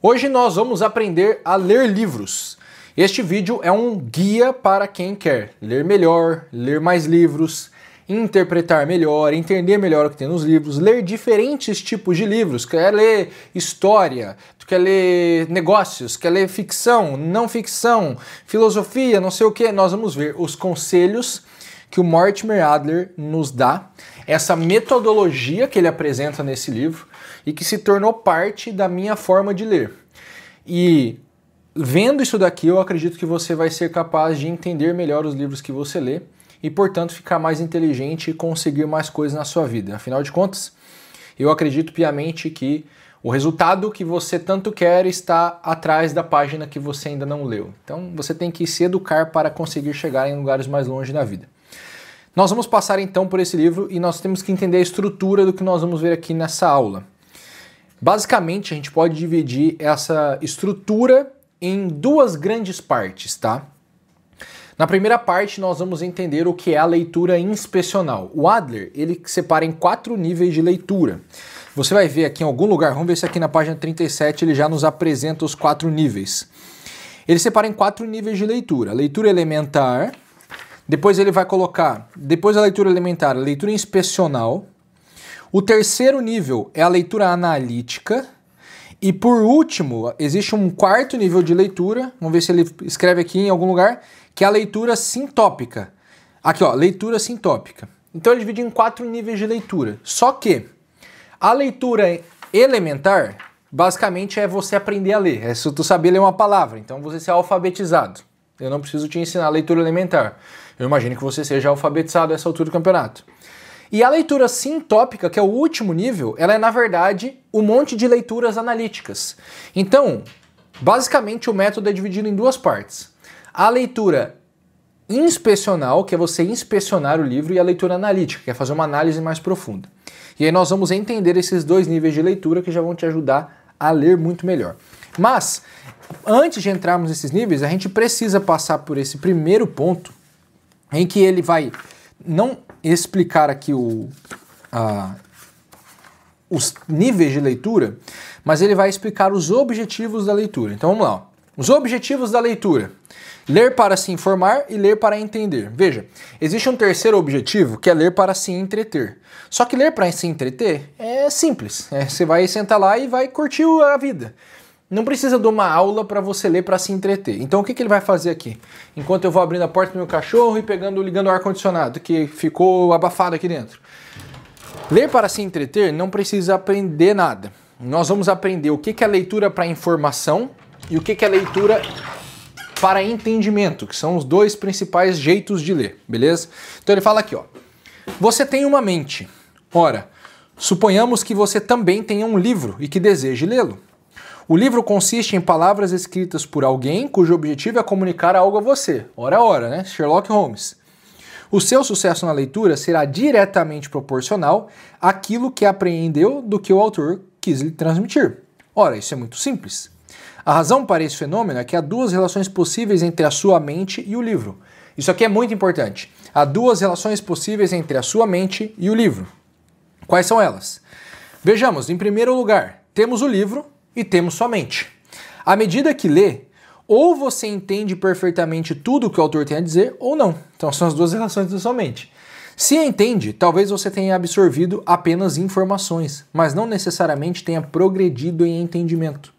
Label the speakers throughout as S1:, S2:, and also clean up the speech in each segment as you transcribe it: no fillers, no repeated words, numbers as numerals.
S1: Hoje nós vamos aprender a ler livros. Este vídeo é um guia para quem quer ler melhor, ler mais livros, interpretar melhor, entender melhor o que tem nos livros, ler diferentes tipos de livros. Quer ler história, quer ler negócios, quer ler ficção, não ficção, filosofia, não sei o que. Nós vamos ver os conselhos que o Mortimer Adler nos dá, essa metodologia que ele apresenta nesse livro e que se tornou parte da minha forma de ler. E vendo isso daqui, eu acredito que você vai ser capaz de entender melhor os livros que você lê e, portanto, ficar mais inteligente e conseguir mais coisas na sua vida. Afinal de contas, eu acredito piamente que o resultado que você tanto quer está atrás da página que você ainda não leu. Então, você tem que se educar para conseguir chegar em lugares mais longe da vida. Nós vamos passar então por esse livro e nós temos que entender a estrutura do que nós vamos ver aqui nessa aula. Basicamente, a gente pode dividir essa estrutura em duas grandes partes, tá? Na primeira parte, nós vamos entender o que é a leitura inspecional. O Adler, ele separa em 4 níveis de leitura. Você vai ver aqui em algum lugar, vamos ver se aqui na página 37 ele já nos apresenta os 4 níveis. Ele separa em 4 níveis de leitura. Leitura elementar, depois ele vai colocar, depois da leitura elementar, a leitura inspecional. O terceiro nível é a leitura analítica. E por último, existe um 4º nível de leitura, vamos ver se ele escreve aqui em algum lugar, que é a leitura sintópica. Aqui, ó, leitura sintópica. Então ele divide em 4 níveis de leitura. Só que a leitura elementar, basicamente, é você aprender a ler. É se tu saber ler uma palavra, então você ser alfabetizado. Eu não preciso te ensinar a leitura elementar. Eu imagino que você seja alfabetizado a essa altura do campeonato. E a leitura sintópica, que é o último nível, ela é, na verdade, um monte de leituras analíticas. Então, basicamente, o método é dividido em 2 partes. A leitura inspecional, que é você inspecionar o livro, e a leitura analítica, que é fazer uma análise mais profunda. E aí nós vamos entender esses 2 níveis de leitura que já vão te ajudar a ler muito melhor. Mas, antes de entrarmos nesses níveis, a gente precisa passar por esse primeiro ponto, em que ele vai não explicar aqui os níveis de leitura, mas ele vai explicar os objetivos da leitura. Então vamos lá. Os objetivos da leitura: ler para se informar e ler para entender. Veja, existe um terceiro objetivo que é ler para se entreter. Só que ler para se entreter é simples. Você vai sentar lá e vai curtir a vida. Não precisa de uma aula para você ler para se entreter. Então o que ele vai fazer aqui? Enquanto eu vou abrindo a porta do meu cachorro e ligando o ar-condicionado, que ficou abafado aqui dentro. Ler para se entreter não precisa aprender nada. Nós vamos aprender o que é leitura para informação e o que é leitura para entendimento, que são os 2 principais jeitos de ler, beleza? Então ele fala aqui, ó. Você tem uma mente. Ora, suponhamos que você também tenha um livro e que deseje lê-lo. O livro consiste em palavras escritas por alguém cujo objetivo é comunicar algo a você. Ora, né? Sherlock Holmes. O seu sucesso na leitura será diretamente proporcional àquilo que apreendeu do que o autor quis lhe transmitir. Ora, isso é muito simples. A razão para esse fenômeno é que há 2 relações possíveis entre a sua mente e o livro. Isso aqui é muito importante. Há 2 relações possíveis entre a sua mente e o livro. Quais são elas? Vejamos, em primeiro lugar, temos o livro e temos sua mente. À medida que lê, ou você entende perfeitamente tudo o que o autor tem a dizer, ou não. Então são as 2 relações da sua mente. Se entende, talvez você tenha absorvido apenas informações, mas não necessariamente tenha progredido em entendimento.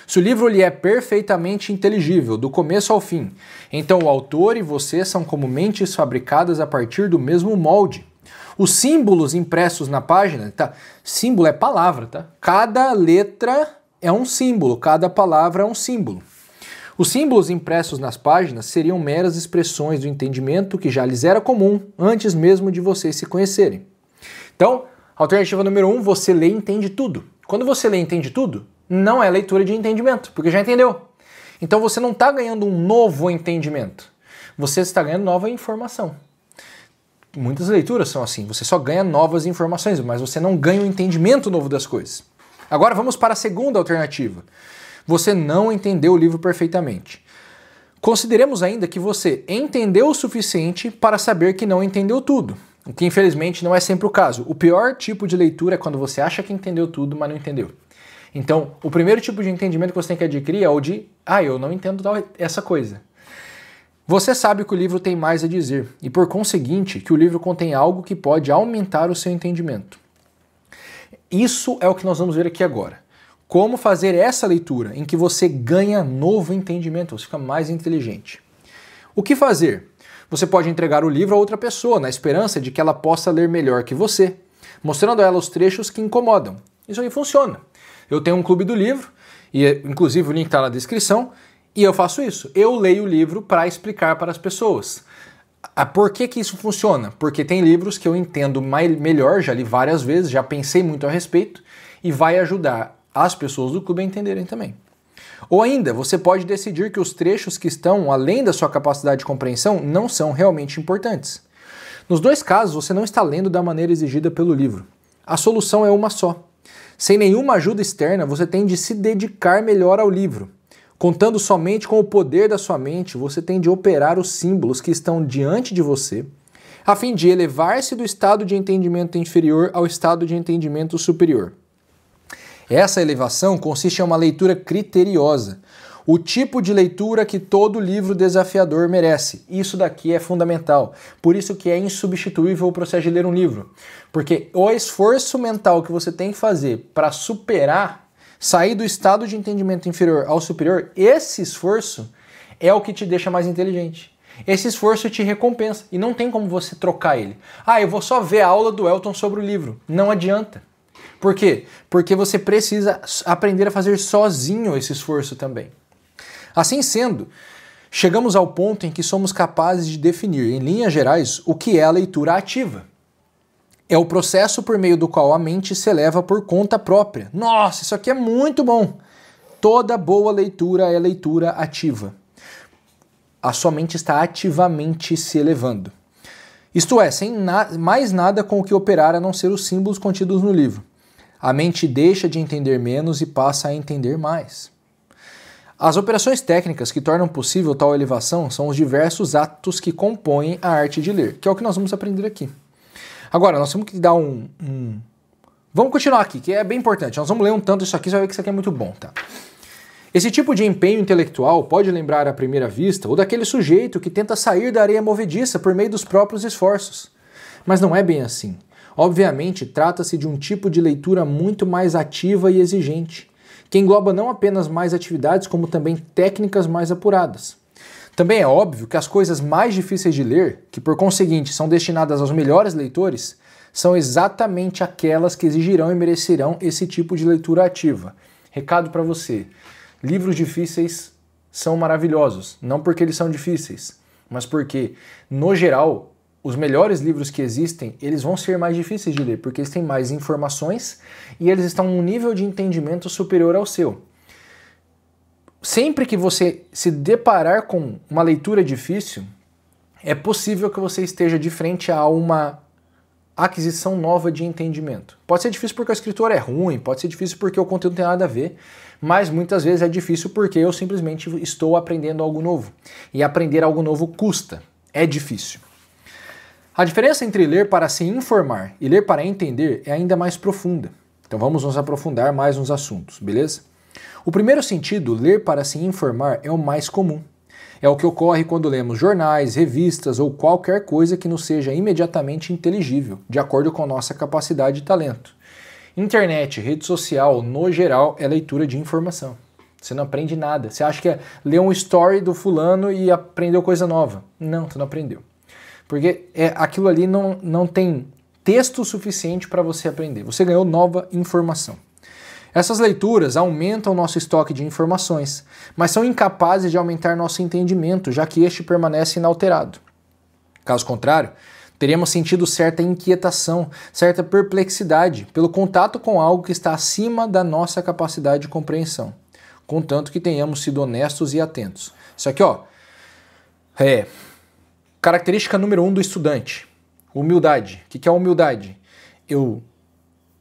S1: Se o livro lhe é perfeitamente inteligível, do começo ao fim, então o autor e você são como mentes fabricadas a partir do mesmo molde. Os símbolos impressos na página, tá? Símbolo é palavra, tá? Cada letra é um símbolo, cada palavra é um símbolo. Os símbolos impressos nas páginas seriam meras expressões do entendimento que já lhes era comum antes mesmo de vocês se conhecerem. Então, alternativa número 1, você lê e entende tudo. Quando você lê e entende tudo, não é leitura de entendimento, porque já entendeu. Então você não está ganhando um novo entendimento, você está ganhando nova informação. Muitas leituras são assim, você só ganha novas informações, mas você não ganha um entendimento novo das coisas. Agora vamos para a segunda alternativa. Você não entendeu o livro perfeitamente. Consideremos ainda que você entendeu o suficiente para saber que não entendeu tudo, o que infelizmente não é sempre o caso. O pior tipo de leitura é quando você acha que entendeu tudo, mas não entendeu. Então, o primeiro tipo de entendimento que você tem que adquirir é o de, eu não entendo essa coisa. Você sabe que o livro tem mais a dizer e, por conseguinte, que o livro contém algo que pode aumentar o seu entendimento. Isso é o que nós vamos ver aqui agora. Como fazer essa leitura em que você ganha novo entendimento, você fica mais inteligente. O que fazer? Você pode entregar o livro a outra pessoa, na esperança de que ela possa ler melhor que você, mostrando a ela os trechos que incomodam. Isso aí funciona. Eu tenho um clube do livro, e inclusive o link está na descrição, e eu faço isso. Eu leio o livro para explicar para as pessoas. Por que isso funciona? Porque tem livros que eu entendo melhor, já li várias vezes, já pensei muito a respeito, e vai ajudar as pessoas do clube a entenderem também. Ou ainda, você pode decidir que os trechos que estão além da sua capacidade de compreensão não são realmente importantes. Nos dois casos, você não está lendo da maneira exigida pelo livro. A solução é uma só. Sem nenhuma ajuda externa, você tem de se dedicar melhor ao livro. Contando somente com o poder da sua mente, você tem de operar os símbolos que estão diante de você, a fim de elevar-se do estado de entendimento inferior ao estado de entendimento superior. Essa elevação consiste em uma leitura criteriosa, o tipo de leitura que todo livro desafiador merece. Isso daqui é fundamental, por isso que é insubstituível o processo de ler um livro, porque o esforço mental que você tem que fazer para superar, sair do estado de entendimento inferior ao superior, esse esforço é o que te deixa mais inteligente. Esse esforço te recompensa e não tem como você trocar ele. Eu vou só ver a aula do Elton sobre o livro. Não adianta. Por quê? Porque você precisa aprender a fazer sozinho esse esforço também. Assim sendo, chegamos ao ponto em que somos capazes de definir, em linhas gerais, o que é a leitura ativa. É o processo por meio do qual a mente se eleva por conta própria. Nossa, isso aqui é muito bom! Toda boa leitura é leitura ativa. A sua mente está ativamente se elevando. Isto é, sem mais nada com o que operar a não ser os símbolos contidos no livro. A mente deixa de entender menos e passa a entender mais. As operações técnicas que tornam possível tal elevação são os diversos atos que compõem a arte de ler, que é o que nós vamos aprender aqui. Agora, nós temos que dar Vamos continuar aqui, que é bem importante. Nós vamos ler um tanto isso aqui, você vai ver que isso aqui é muito bom, tá? Esse tipo de empenho intelectual pode lembrar à primeira vista o daquele sujeito que tenta sair da areia movediça por meio dos próprios esforços. Mas não é bem assim. Obviamente, trata-se de um tipo de leitura muito mais ativa e exigente, que engloba não apenas mais atividades, como também técnicas mais apuradas. Também é óbvio que as coisas mais difíceis de ler, que por conseguinte são destinadas aos melhores leitores, são exatamente aquelas que exigirão e merecerão esse tipo de leitura ativa. Recado para você: livros difíceis são maravilhosos, não porque eles são difíceis, mas porque, no geral, os melhores livros que existem, eles vão ser mais difíceis de ler, porque eles têm mais informações e eles estão num nível de entendimento superior ao seu. Sempre que você se deparar com uma leitura difícil, é possível que você esteja de frente a uma aquisição nova de entendimento. Pode ser difícil porque o escritor é ruim, pode ser difícil porque o conteúdo não tem nada a ver, mas muitas vezes é difícil porque eu simplesmente estou aprendendo algo novo. E aprender algo novo custa, é difícil. A diferença entre ler para se informar e ler para entender é ainda mais profunda. Então vamos nos aprofundar mais nos assuntos, beleza? O primeiro sentido, ler para se informar, é o mais comum. É o que ocorre quando lemos jornais, revistas ou qualquer coisa que nos seja imediatamente inteligível, de acordo com nossa capacidade e talento. Internet, rede social, no geral, é leitura de informação. Você não aprende nada. Você acha que é ler um story do fulano e aprendeu coisa nova. Não, você não aprendeu. Porque aquilo ali não tem texto suficiente para você aprender. Você ganhou nova informação. Essas leituras aumentam o nosso estoque de informações, mas são incapazes de aumentar nosso entendimento, já que este permanece inalterado. Caso contrário, teríamos sentido certa inquietação, certa perplexidade pelo contato com algo que está acima da nossa capacidade de compreensão, contanto que tenhamos sido honestos e atentos. Isso aqui, característica número 1 do estudante, humildade. O que é humildade? Eu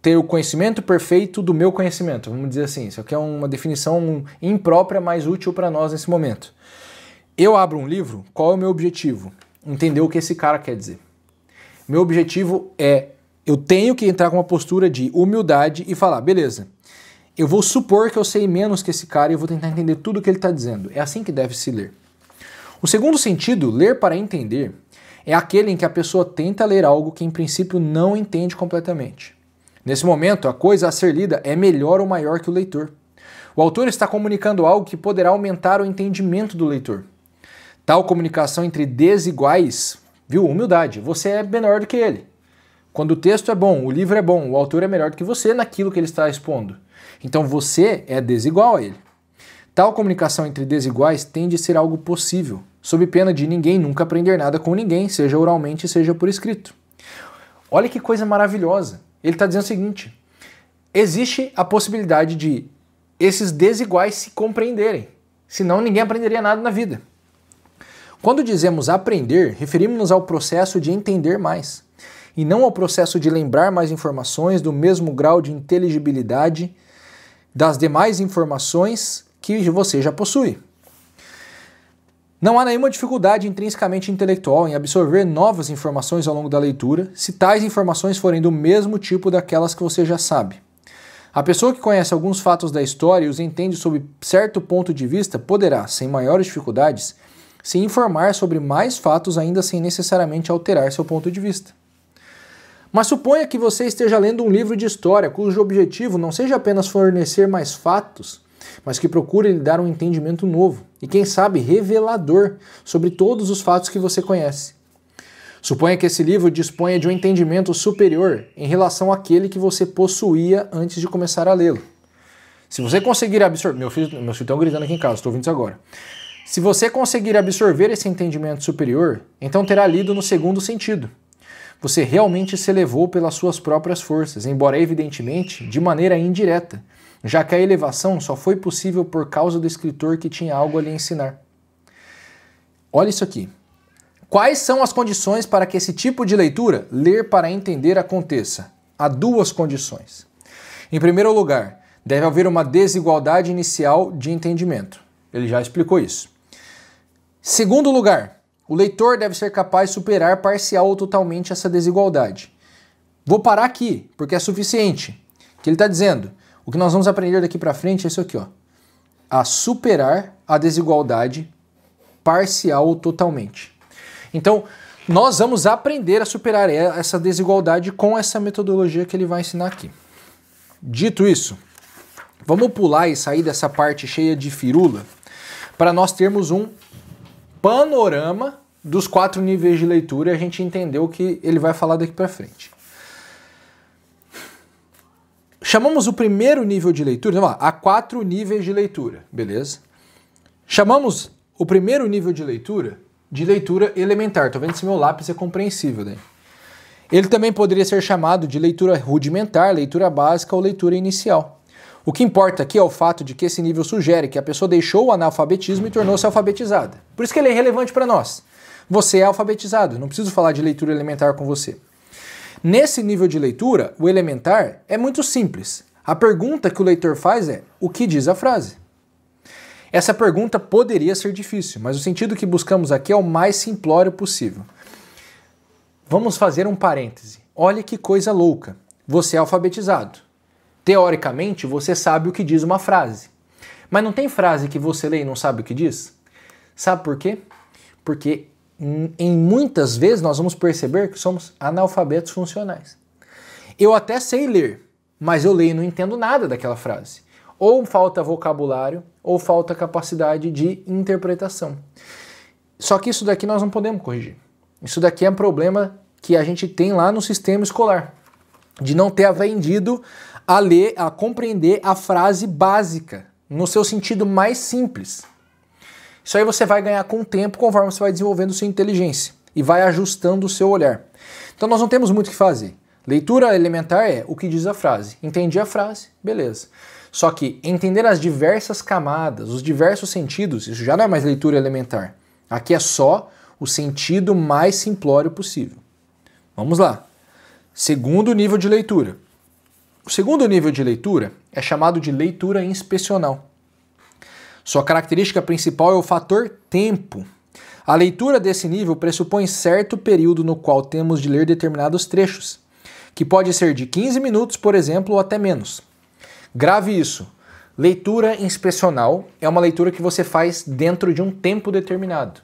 S1: ter o conhecimento perfeito do meu conhecimento, vamos dizer assim. Isso aqui é uma definição imprópria, mas útil para nós nesse momento. Eu abro um livro, qual é o meu objetivo? Entender o que esse cara quer dizer. Meu objetivo é, eu tenho que entrar com uma postura de humildade e falar, beleza, eu vou supor que eu sei menos que esse cara e eu vou tentar entender tudo o que ele está dizendo. É assim que deve se ler. O segundo sentido, ler para entender, é aquele em que a pessoa tenta ler algo que em princípio não entende completamente. Nesse momento, a coisa a ser lida é melhor ou maior que o leitor. O autor está comunicando algo que poderá aumentar o entendimento do leitor. Tal comunicação entre desiguais, viu? Humildade, você é menor do que ele. Quando o texto é bom, o livro é bom, o autor é melhor do que você naquilo que ele está expondo. Então você é desigual a ele. Tal comunicação entre desiguais tende a ser algo possível, sob pena de ninguém nunca aprender nada com ninguém, seja oralmente, seja por escrito. Olha que coisa maravilhosa. Ele está dizendo o seguinte: existe a possibilidade de esses desiguais se compreenderem, senão ninguém aprenderia nada na vida. Quando dizemos aprender, referimos-nos ao processo de entender mais, e não ao processo de lembrar mais informações do mesmo grau de inteligibilidade das demais informações que você já possui. Não há nenhuma dificuldade intrinsecamente intelectual em absorver novas informações ao longo da leitura, se tais informações forem do mesmo tipo daquelas que você já sabe. A pessoa que conhece alguns fatos da história e os entende sob certo ponto de vista poderá, sem maiores dificuldades, se informar sobre mais fatos ainda sem necessariamente alterar seu ponto de vista. Mas suponha que você esteja lendo um livro de história cujo objetivo não seja apenas fornecer mais fatos, mas que procure lhe dar um entendimento novo e, quem sabe, revelador sobre todos os fatos que você conhece. Suponha que esse livro disponha de um entendimento superior em relação àquele que você possuía antes de começar a lê-lo. Se você conseguir absorver... Meus filhos estão gritando aqui em casa, estou ouvindo isso agora. Se você conseguir absorver esse entendimento superior, então terá lido no segundo sentido. Você realmente se elevou pelas suas próprias forças, embora evidentemente de maneira indireta, já que a elevação só foi possível por causa do escritor que tinha algo a lhe ensinar. Olha isso aqui. Quais são as condições para que esse tipo de leitura, ler para entender, aconteça? Há duas condições. Em primeiro lugar, deve haver uma desigualdade inicial de entendimento. Ele já explicou isso. Segundo lugar, o leitor deve ser capaz de superar parcial ou totalmente essa desigualdade. Vou parar aqui, porque é suficiente. O que ele está dizendo? O que nós vamos aprender daqui para frente é isso aqui, ó. A superar a desigualdade parcial ou totalmente. Então, nós vamos aprender a superar essa desigualdade com essa metodologia que ele vai ensinar aqui. Dito isso, vamos pular e sair dessa parte cheia de firula para nós termos um panorama dos 4 níveis de leitura e a gente entender o que ele vai falar daqui para frente. Chamamos o primeiro nível de leitura, então, há 4 níveis de leitura, beleza? Chamamos o primeiro nível de leitura elementar. Tô vendo se meu lápis é compreensível, né? Ele também poderia ser chamado de leitura rudimentar, leitura básica ou leitura inicial. O que importa aqui é o fato de que esse nível sugere que a pessoa deixou o analfabetismo e tornou-se alfabetizada. Por isso que ele é relevante para nós. Você é alfabetizado, não preciso falar de leitura elementar com você. Nesse nível de leitura, o elementar é muito simples. A pergunta que o leitor faz é: o que diz a frase? Essa pergunta poderia ser difícil, mas o sentido que buscamos aqui é o mais simplório possível. Vamos fazer um parêntese. Olha que coisa louca. Você é alfabetizado. Teoricamente, você sabe o que diz uma frase. Mas não tem frase que você lê e não sabe o que diz? Sabe por quê? Porque em muitas vezes nós vamos perceber que somos analfabetos funcionais. Eu até sei ler, mas eu leio e não entendo nada daquela frase. Ou falta vocabulário, ou falta capacidade de interpretação. Só que isso daqui nós não podemos corrigir. Isso daqui é um problema que a gente tem lá no sistema escolar, de não ter aprendido a ler, a compreender a frase básica, no seu sentido mais simples. Isso aí você vai ganhar com o tempo, conforme você vai desenvolvendo sua inteligência e vai ajustando o seu olhar. Então nós não temos muito o que fazer. Leitura elementar é o que diz a frase. Entendi a frase, beleza. Só que entender as diversas camadas, os diversos sentidos, isso já não é mais leitura elementar. Aqui é só o sentido mais simplório possível. Vamos lá. Segundo nível de leitura. O segundo nível de leitura é chamado de leitura inspecional. Sua característica principal é o fator tempo. A leitura desse nível pressupõe certo período no qual temos de ler determinados trechos, que pode ser de 15 minutos, por exemplo, ou até menos. Grave isso. Leitura inspecional é uma leitura que você faz dentro de um tempo determinado.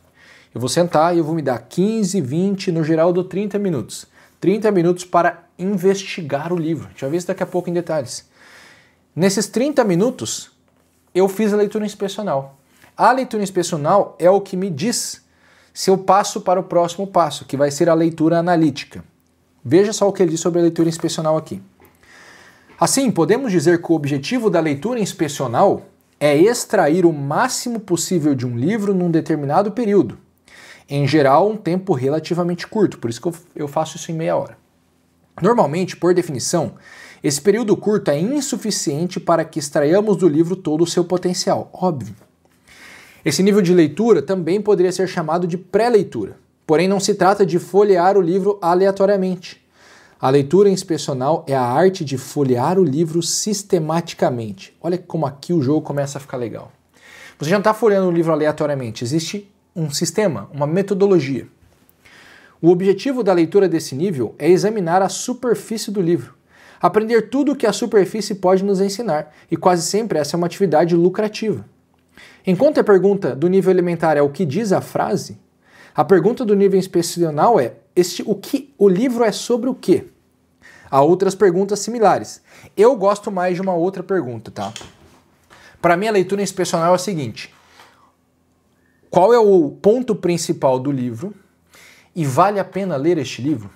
S1: Eu vou sentar e eu vou me dar 15, 20, no geral eu dou 30 minutos. 30 minutos para investigar o livro. A gente vai ver isso daqui a pouco em detalhes. Nesses 30 minutos, eu fiz a leitura inspecional. A leitura inspecional é o que me diz se eu passo para o próximo passo, que vai ser a leitura analítica. Veja só o que ele diz sobre a leitura inspecional aqui. Assim, podemos dizer que o objetivo da leitura inspecional é extrair o máximo possível de um livro num determinado período. Em geral, um tempo relativamente curto, por isso que eu faço isso em meia hora. Normalmente, por definição, esse período curto é insuficiente para que extraiamos do livro todo o seu potencial, óbvio. Esse nível de leitura também poderia ser chamado de pré-leitura, porém não se trata de folhear o livro aleatoriamente. A leitura inspecional é a arte de folhear o livro sistematicamente. Olha como aqui o jogo começa a ficar legal. Você já não está folheando o livro aleatoriamente, existe um sistema, uma metodologia. O objetivo da leitura desse nível é examinar a superfície do livro, aprender tudo o que a superfície pode nos ensinar, e quase sempre essa é uma atividade lucrativa. Enquanto a pergunta do nível elementar é o que diz a frase, a pergunta do nível inspecional é o livro é sobre o quê? Há outras perguntas similares. Eu gosto mais de uma outra pergunta, tá? Para mim a leitura inspecional é a seguinte: qual é o ponto principal do livro e vale a pena ler este livro?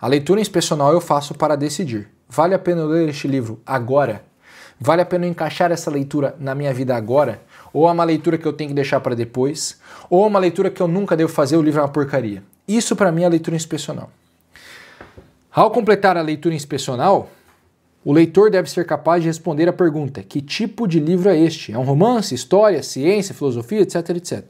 S1: A leitura inspecional eu faço para decidir. Vale a pena ler este livro agora? Vale a pena eu encaixar essa leitura na minha vida agora? Ou é uma leitura que eu tenho que deixar para depois? Ou é uma leitura que eu nunca devo fazer, o livro é uma porcaria? Isso para mim é a leitura inspecional. Ao completar a leitura inspecional, o leitor deve ser capaz de responder a pergunta: que tipo de livro é este? É um romance, história, ciência, filosofia, etc, etc.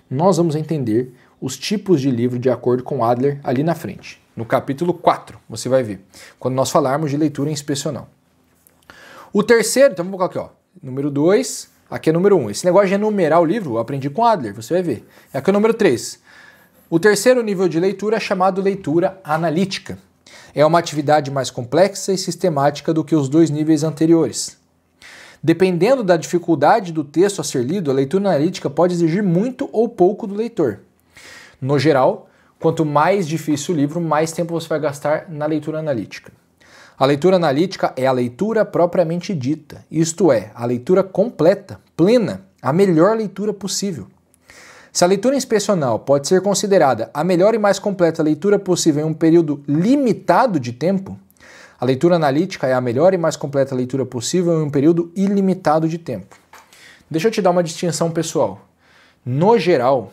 S1: Nós vamos entender os tipos de livro de acordo com Adler ali na frente. No capítulo 4, você vai ver, quando nós falarmos de leitura inspecional. O terceiro, então vamos colocar aqui, ó, número 2, aqui é número 1. Esse negócio de enumerar o livro, eu aprendi com Adler, você vai ver. Aqui é o número 3. O terceiro nível de leitura é chamado leitura analítica. É uma atividade mais complexa e sistemática do que os dois níveis anteriores. Dependendo da dificuldade do texto a ser lido, a leitura analítica pode exigir muito ou pouco do leitor. No geral, quanto mais difícil o livro, mais tempo você vai gastar na leitura analítica. A leitura analítica é a leitura propriamente dita, isto é, a leitura completa, plena, a melhor leitura possível. Se a leitura inspecional pode ser considerada a melhor e mais completa leitura possível em um período limitado de tempo, a leitura analítica é a melhor e mais completa leitura possível em um período ilimitado de tempo. Deixa eu te dar uma distinção pessoal. No geral,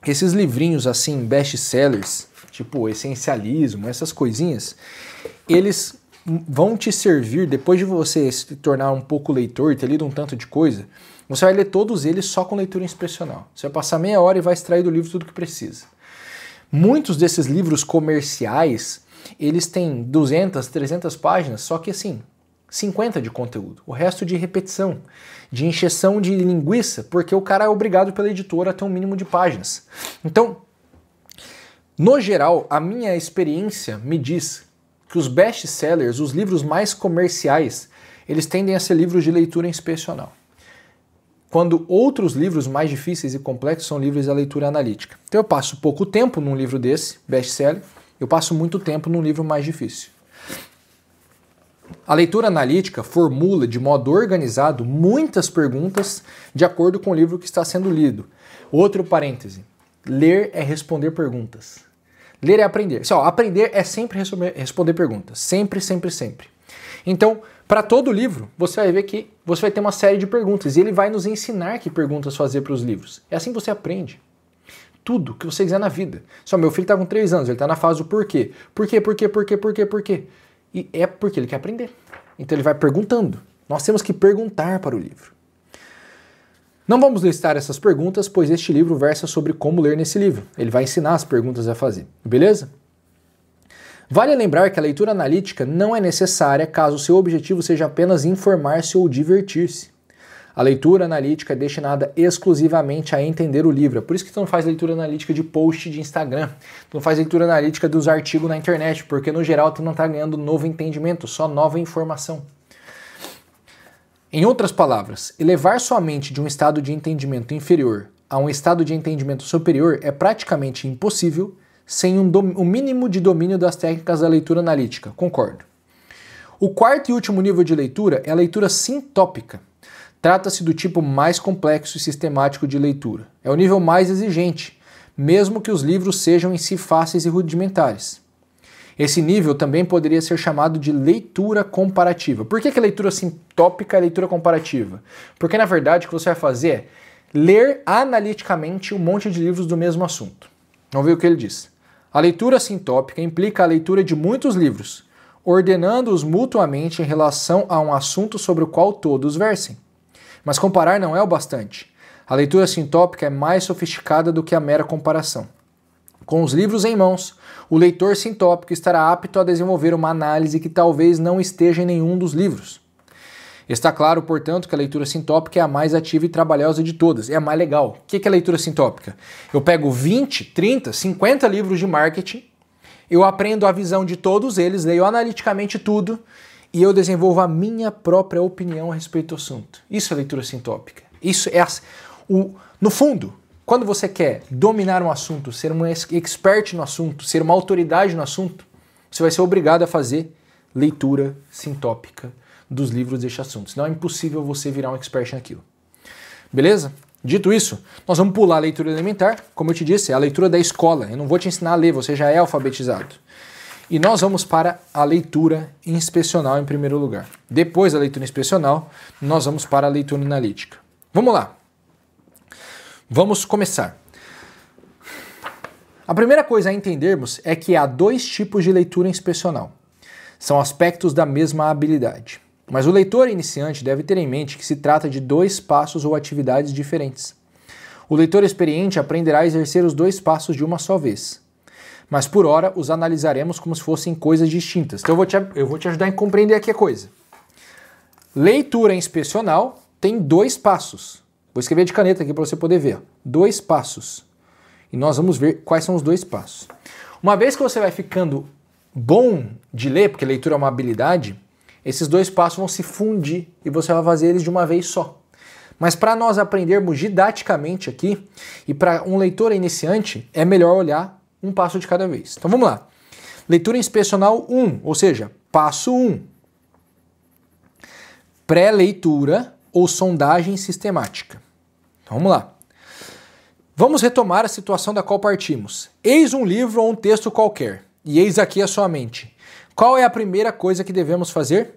S1: esses livrinhos assim, best-sellers, tipo essencialismo, essas coisinhas, eles vão te servir, depois de você se tornar um pouco leitor e ter lido um tanto de coisa, você vai ler todos eles só com leitura inspecional. Você vai passar meia hora e vai extrair do livro tudo que precisa. Muitos desses livros comerciais, eles têm 200, 300 páginas, só que assim, 50 de conteúdo. O resto de repetição, de encheção de linguiça, porque o cara é obrigado pela editora a ter um mínimo de páginas. Então, no geral, a minha experiência me diz que os best-sellers, os livros mais comerciais, eles tendem a ser livros de leitura inspecional. Quando outros livros mais difíceis e complexos são livros da leitura analítica. Então eu passo pouco tempo num livro desse, best-seller, eu passo muito tempo num livro mais difícil. A leitura analítica formula de modo organizado muitas perguntas de acordo com o livro que está sendo lido. Outro parêntese, ler é responder perguntas. Ler é aprender. Aprender é sempre responder perguntas. Sempre, sempre, sempre. Então, para todo livro, você vai ver que você vai ter uma série de perguntas e ele vai nos ensinar que perguntas fazer para os livros. É assim que você aprende. Tudo que você quiser na vida. Meu filho está com 3 anos, ele está na fase do porquê. Por quê? E é porque ele quer aprender. Então ele vai perguntando. Nós temos que perguntar para o livro. Não vamos listar essas perguntas, pois este livro versa sobre como ler nesse livro. Ele vai ensinar as perguntas a fazer, beleza? Vale lembrar que a leitura analítica não é necessária caso seu objetivo seja apenas informar-se ou divertir-se. A leitura analítica é destinada exclusivamente a entender o livro. É por isso que tu não faz leitura analítica de post de Instagram. Tu não faz leitura analítica dos artigos na internet, porque no geral tu não está ganhando novo entendimento, só nova informação. Em outras palavras, elevar sua mente de um estado de entendimento inferior a um estado de entendimento superior é praticamente impossível sem um mínimo de domínio das técnicas da leitura analítica. Concordo. O quarto e último nível de leitura é a leitura sintópica. Trata-se do tipo mais complexo e sistemático de leitura. É o nível mais exigente, mesmo que os livros sejam em si fáceis e rudimentares. Esse nível também poderia ser chamado de leitura comparativa. Por que a leitura sintópica é leitura comparativa? Porque, na verdade, o que você vai fazer é ler analiticamente um monte de livros do mesmo assunto. Vamos ver o que ele diz. A leitura sintópica implica a leitura de muitos livros, ordenando-os mutuamente em relação a um assunto sobre o qual todos versem. Mas comparar não é o bastante. A leitura sintópica é mais sofisticada do que a mera comparação. Com os livros em mãos, o leitor sintópico estará apto a desenvolver uma análise que talvez não esteja em nenhum dos livros. Está claro, portanto, que a leitura sintópica é a mais ativa e trabalhosa de todas, é a mais legal. O que é a leitura sintópica? Eu pego 20, 30, 50 livros de marketing, eu aprendo a visão de todos eles, leio analiticamente tudo e eu desenvolvo a minha própria opinião a respeito do assunto. Isso é leitura sintópica. Isso é, no fundo, quando você quer dominar um assunto, ser um expert no assunto, ser uma autoridade no assunto, você vai ser obrigado a fazer leitura sintópica dos livros deste assunto. Senão é impossível você virar um expert naquilo. Beleza? Dito isso, nós vamos pular a leitura elementar. Como eu te disse, é a leitura da escola. Eu não vou te ensinar a ler, você já é alfabetizado. E nós vamos para a leitura inspecional em primeiro lugar. Depois da leitura inspecional, nós vamos para a leitura analítica. Vamos lá. Vamos começar. A primeira coisa a entendermos é que há dois tipos de leitura inspecional. São aspectos da mesma habilidade. Mas o leitor iniciante deve ter em mente que se trata de dois passos ou atividades diferentes. O leitor experiente aprenderá a exercer os dois passos de uma só vez. Mas por hora os analisaremos como se fossem coisas distintas. Então eu vou te ajudar a compreender aqui a coisa. Leitura inspecional tem dois passos. Vou escrever de caneta aqui para você poder ver. 2 passos. E nós vamos ver quais são os 2 passos. Uma vez que você vai ficando bom de ler, porque leitura é uma habilidade, esses 2 passos vão se fundir e você vai fazer eles de uma vez só. Mas para nós aprendermos didaticamente aqui, e para um leitor iniciante, é melhor olhar um passo de cada vez. Então vamos lá. Leitura inspecional 1, ou seja, passo 1. Pré-leitura ou sondagem sistemática. Então, vamos lá. Vamos retomar a situação da qual partimos. Eis um livro ou um texto qualquer, e eis aqui a sua mente. Qual é a primeira coisa que devemos fazer?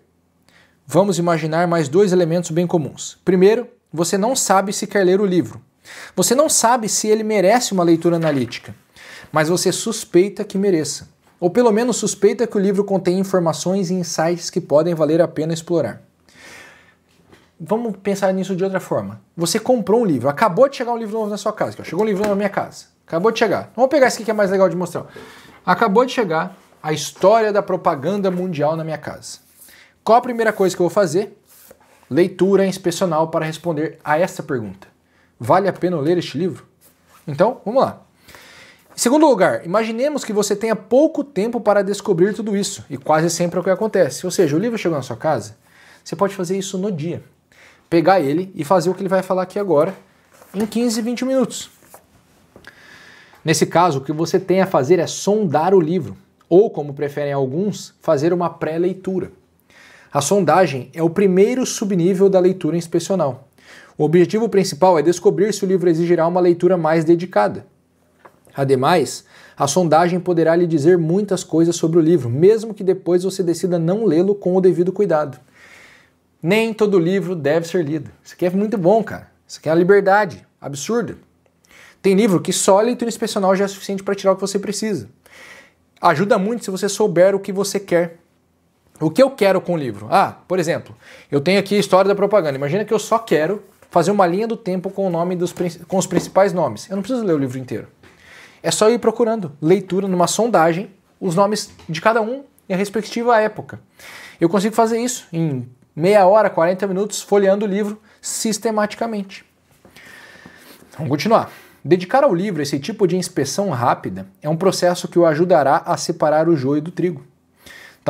S1: Vamos imaginar mais 2 elementos bem comuns. Primeiro, você não sabe se quer ler o livro. Você não sabe se ele merece uma leitura analítica, mas você suspeita que mereça. Ou pelo menos suspeita que o livro contém informações e insights que podem valer a pena explorar. Vamos pensar nisso de outra forma. Você comprou um livro, acabou de chegar um livro novo na sua casa. Chegou um livro novo na minha casa. Acabou de chegar. Vamos pegar esse aqui que é mais legal de mostrar. Acabou de chegar a história da propaganda mundial na minha casa. Qual a primeira coisa que eu vou fazer? Leitura inspecional para responder a essa pergunta. Vale a pena ler este livro? Então, vamos lá. Em segundo lugar, imaginemos que você tenha pouco tempo para descobrir tudo isso. E quase sempre é o que acontece. Ou seja, o livro chegou na sua casa, você pode fazer isso no dia. Pegar ele e fazer o que ele vai falar aqui agora em 15, 20 minutos. Nesse caso, o que você tem a fazer é sondar o livro, ou, como preferem alguns, fazer uma pré-leitura. A sondagem é o primeiro subnível da leitura inspecional. O objetivo principal é descobrir se o livro exigirá uma leitura mais dedicada. Ademais, a sondagem poderá lhe dizer muitas coisas sobre o livro, mesmo que depois você decida não lê-lo com o devido cuidado. Nem todo livro deve ser lido. Isso aqui é muito bom, cara. Isso aqui é uma liberdade absurda. Tem livro que só a leitura inspecional já é suficiente para tirar o que você precisa. Ajuda muito se você souber o que você quer. O que eu quero com o livro? Por exemplo, eu tenho aqui a história da propaganda. Imagina que eu só quero fazer uma linha do tempo com o nome com os principais nomes. Eu não preciso ler o livro inteiro. É só ir procurando leitura numa sondagem, os nomes de cada um e a respectiva época. Eu consigo fazer isso em meia hora, 40 minutos, folheando o livro sistematicamente. Vamos continuar. Dedicar ao livro esse tipo de inspeção rápida é um processo que o ajudará a separar o joio do trigo.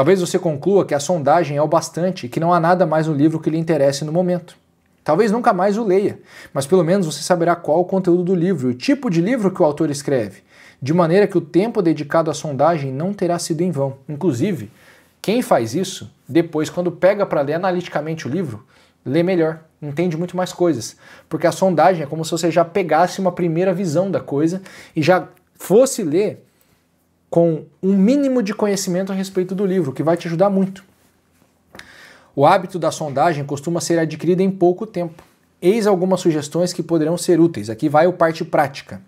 S1: Talvez você conclua que a sondagem é o bastante e que não há nada mais no livro que lhe interesse no momento. Talvez nunca mais o leia, mas pelo menos você saberá qual o conteúdo do livro e o tipo de livro que o autor escreve, de maneira que o tempo dedicado à sondagem não terá sido em vão. Inclusive, quem faz isso, depois, quando pega para ler analiticamente o livro, lê melhor, entende muito mais coisas. Porque a sondagem é como se você já pegasse uma primeira visão da coisa e já fosse ler com um mínimo de conhecimento a respeito do livro, que vai te ajudar muito. O hábito da sondagem costuma ser adquirido em pouco tempo. Eis algumas sugestões que poderão ser úteis. Aqui vai o parte prática.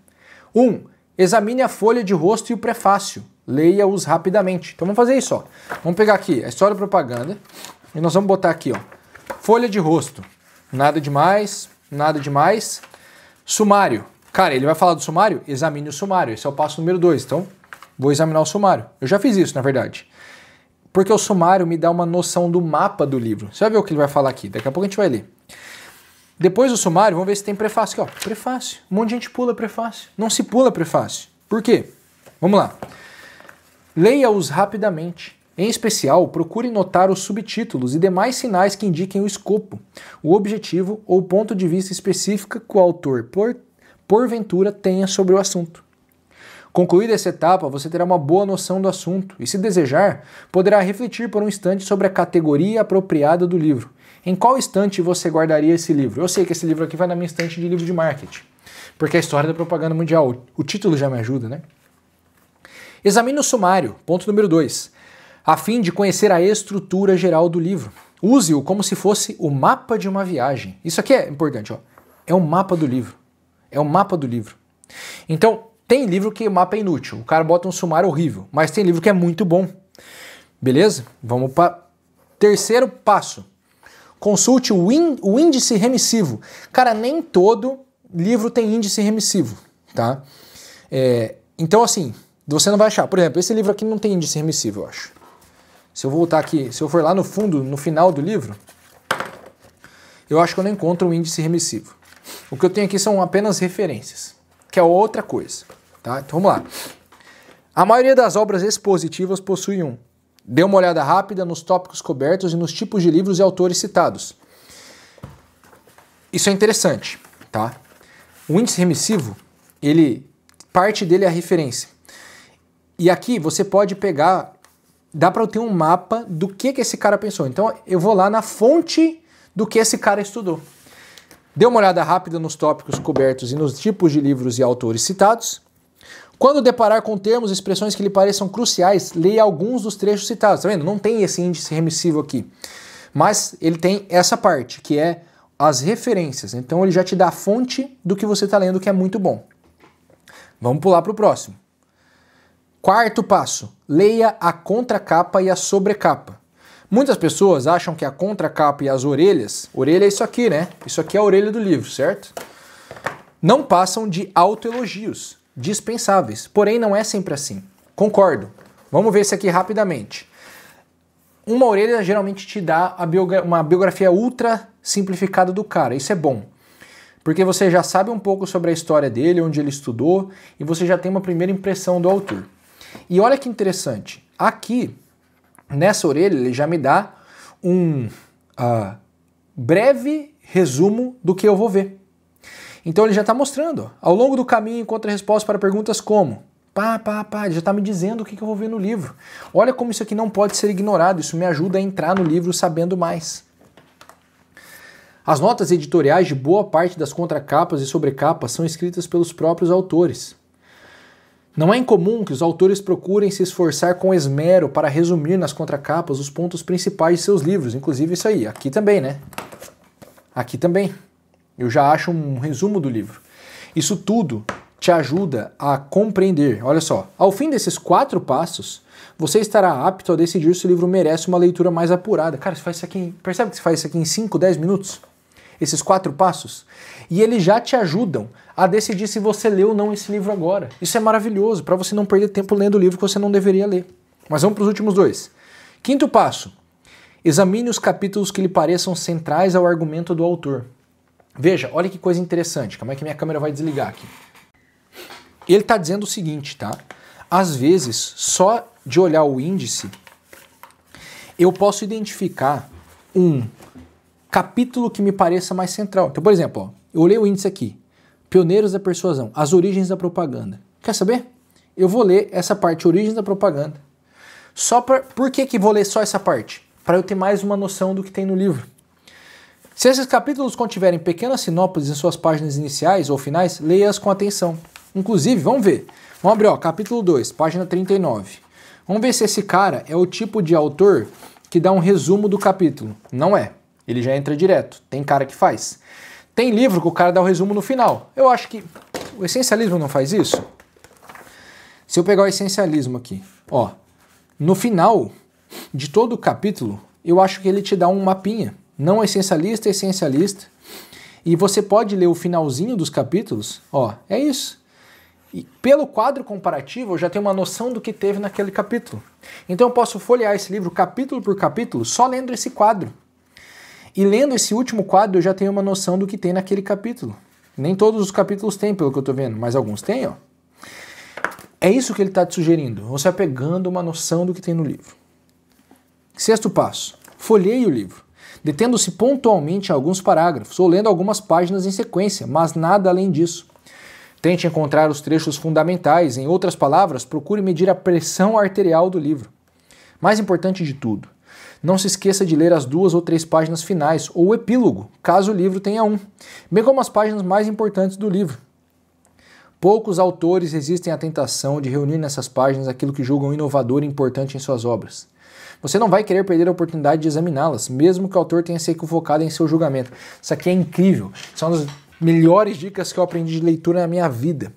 S1: 1. Examine a folha de rosto e o prefácio. Leia-os rapidamente. Então vamos fazer isso, ó. Vamos pegar aqui a história e propaganda e nós vamos botar aqui, ó, folha de rosto. Nada demais, nada demais. Sumário. Cara, ele vai falar do sumário? Examine o sumário. Esse é o passo número 2. Então, vou examinar o sumário. Eu já fiz isso, na verdade. Porque o sumário me dá uma noção do mapa do livro. Você vai ver o que ele vai falar aqui. Daqui a pouco a gente vai ler. Depois do sumário, vamos ver se tem prefácio aqui, ó. Prefácio. Um monte de gente pula prefácio. Não se pula prefácio. Por quê? Vamos lá. Leia-os rapidamente. Em especial, procure notar os subtítulos e demais sinais que indiquem o escopo, o objetivo ou o ponto de vista específico que o autor, porventura, tenha sobre o assunto. Concluída essa etapa, você terá uma boa noção do assunto e, se desejar, poderá refletir por um instante sobre a categoria apropriada do livro. Em qual estante você guardaria esse livro? Eu sei que esse livro aqui vai na minha estante de livro de marketing, porque é a história da propaganda mundial. O título já me ajuda, né? Examine o sumário, ponto número 2, a fim de conhecer a estrutura geral do livro. Use-o como se fosse o mapa de uma viagem. Isso aqui é importante, ó. É o mapa do livro. É o mapa do livro. Então, tem livro que o mapa é inútil. O cara bota um sumário horrível. Mas tem livro que é muito bom. Beleza? Vamos para terceiro passo. Consulte o índice remissivo. Cara, nem todo livro tem índice remissivo, tá? Então, assim, você não vai achar. Por exemplo, esse livro aqui não tem índice remissivo, eu acho. Se eu voltar aqui, se eu for lá no fundo, no final do livro, eu acho que eu não encontro um índice remissivo. O que eu tenho aqui são apenas referências, que é outra coisa, tá? Então vamos lá. A maioria das obras expositivas possui um. Dê uma olhada rápida nos tópicos cobertos e nos tipos de livros e autores citados. Isso é interessante, tá? O índice remissivo, parte dele é a referência. E aqui você pode pegar, dá para eu ter um mapa do que esse cara pensou. Então eu vou lá na fonte do que esse cara estudou. Dê uma olhada rápida nos tópicos cobertos e nos tipos de livros e autores citados. Quando deparar com termos e expressões que lhe pareçam cruciais, leia alguns dos trechos citados. Tá vendo? Não tem esse índice remissivo aqui. Mas ele tem essa parte, que é as referências. Então ele já te dá a fonte do que você está lendo, que é muito bom. Vamos pular para o próximo. Quarto passo. Leia a contracapa e a sobrecapa. Muitas pessoas acham que a contracapa e as orelhas... Orelha é isso aqui, né? Isso aqui é a orelha do livro, certo? Não passam de autoelogios dispensáveis. Porém, não é sempre assim. Concordo. Vamos ver isso aqui rapidamente. Uma orelha geralmente te dá uma biografia ultra simplificada do cara. Isso é bom. Porque você já sabe um pouco sobre a história dele, onde ele estudou, e você já tem uma primeira impressão do autor. E olha que interessante. Aqui, nessa orelha, ele já me dá um breve resumo do que eu vou ver. Então ele já está mostrando. Ó, ao longo do caminho encontra respostas para perguntas como... ele já está me dizendo o que eu vou ver no livro. Olha como isso aqui não pode ser ignorado. Isso me ajuda a entrar no livro sabendo mais. As notas editoriais de boa parte das contracapas e sobrecapas são escritas pelos próprios autores. Não é incomum que os autores procurem se esforçar com esmero para resumir nas contracapas os pontos principais de seus livros, inclusive isso aí. Aqui também, né? Aqui também. Eu já acho um resumo do livro. Isso tudo te ajuda a compreender. Olha só, ao fim desses 4 passos, você estará apto a decidir se o livro merece uma leitura mais apurada. Cara, você faz isso aqui, percebe que você faz isso aqui em 5, 10 minutos? Esses 4 passos? E eles já te ajudam a decidir se você lê ou não esse livro agora. Isso é maravilhoso, para você não perder tempo lendo o livro que você não deveria ler. Mas vamos para os últimos 2. Quinto passo. Examine os capítulos que lhe pareçam centrais ao argumento do autor. Veja, olha que coisa interessante. Como é que minha câmera vai desligar aqui? Ele está dizendo o seguinte, tá? Às vezes, só de olhar o índice, eu posso identificar um capítulo que me pareça mais central. Então, por exemplo, ó, eu leio o índice aqui, Pioneiros da Persuasão, as origens da propaganda. Quer saber? Eu vou ler essa parte, origens da propaganda. Por que vou ler só essa parte? Para eu ter mais uma noção do que tem no livro. Se esses capítulos contiverem pequenas sinopses em suas páginas iniciais ou finais, leia-as com atenção. Inclusive, vamos ver. Vamos abrir, ó, capítulo 2, página 39. Vamos ver se esse cara é o tipo de autor que dá um resumo do capítulo. Não é. Ele já entra direto. Tem cara que faz. Tem livro que o cara dá o resumo no final. Eu acho que o essencialismo não faz isso. Se eu pegar o essencialismo aqui, ó, no final de todo o capítulo, eu acho que ele te dá um mapinha. Não essencialista, essencialista. E você pode ler o finalzinho dos capítulos, ó, é isso. E pelo quadro comparativo, eu já tenho uma noção do que teve naquele capítulo. Então eu posso folhear esse livro capítulo por capítulo só lendo esse quadro. E lendo esse último quadro, eu já tenho uma noção do que tem naquele capítulo. Nem todos os capítulos têm, pelo que eu estou vendo, mas alguns têm, ó. É isso que ele está te sugerindo. Você vai pegando uma noção do que tem no livro. Sexto passo. Folheie o livro, detendo-se pontualmente em alguns parágrafos ou lendo algumas páginas em sequência, mas nada além disso. Tente encontrar os trechos fundamentais. Em outras palavras, procure medir a pressão arterial do livro. Mais importante de tudo, não se esqueça de ler as 2 ou 3 páginas finais ou o epílogo, caso o livro tenha um, bem como as páginas mais importantes do livro. Poucos autores resistem à tentação de reunir nessas páginas aquilo que julgam inovador e importante em suas obras. Você não vai querer perder a oportunidade de examiná-las, mesmo que o autor tenha se equivocado em seu julgamento. Isso aqui é incrível. São uma das melhores dicas que eu aprendi de leitura na minha vida.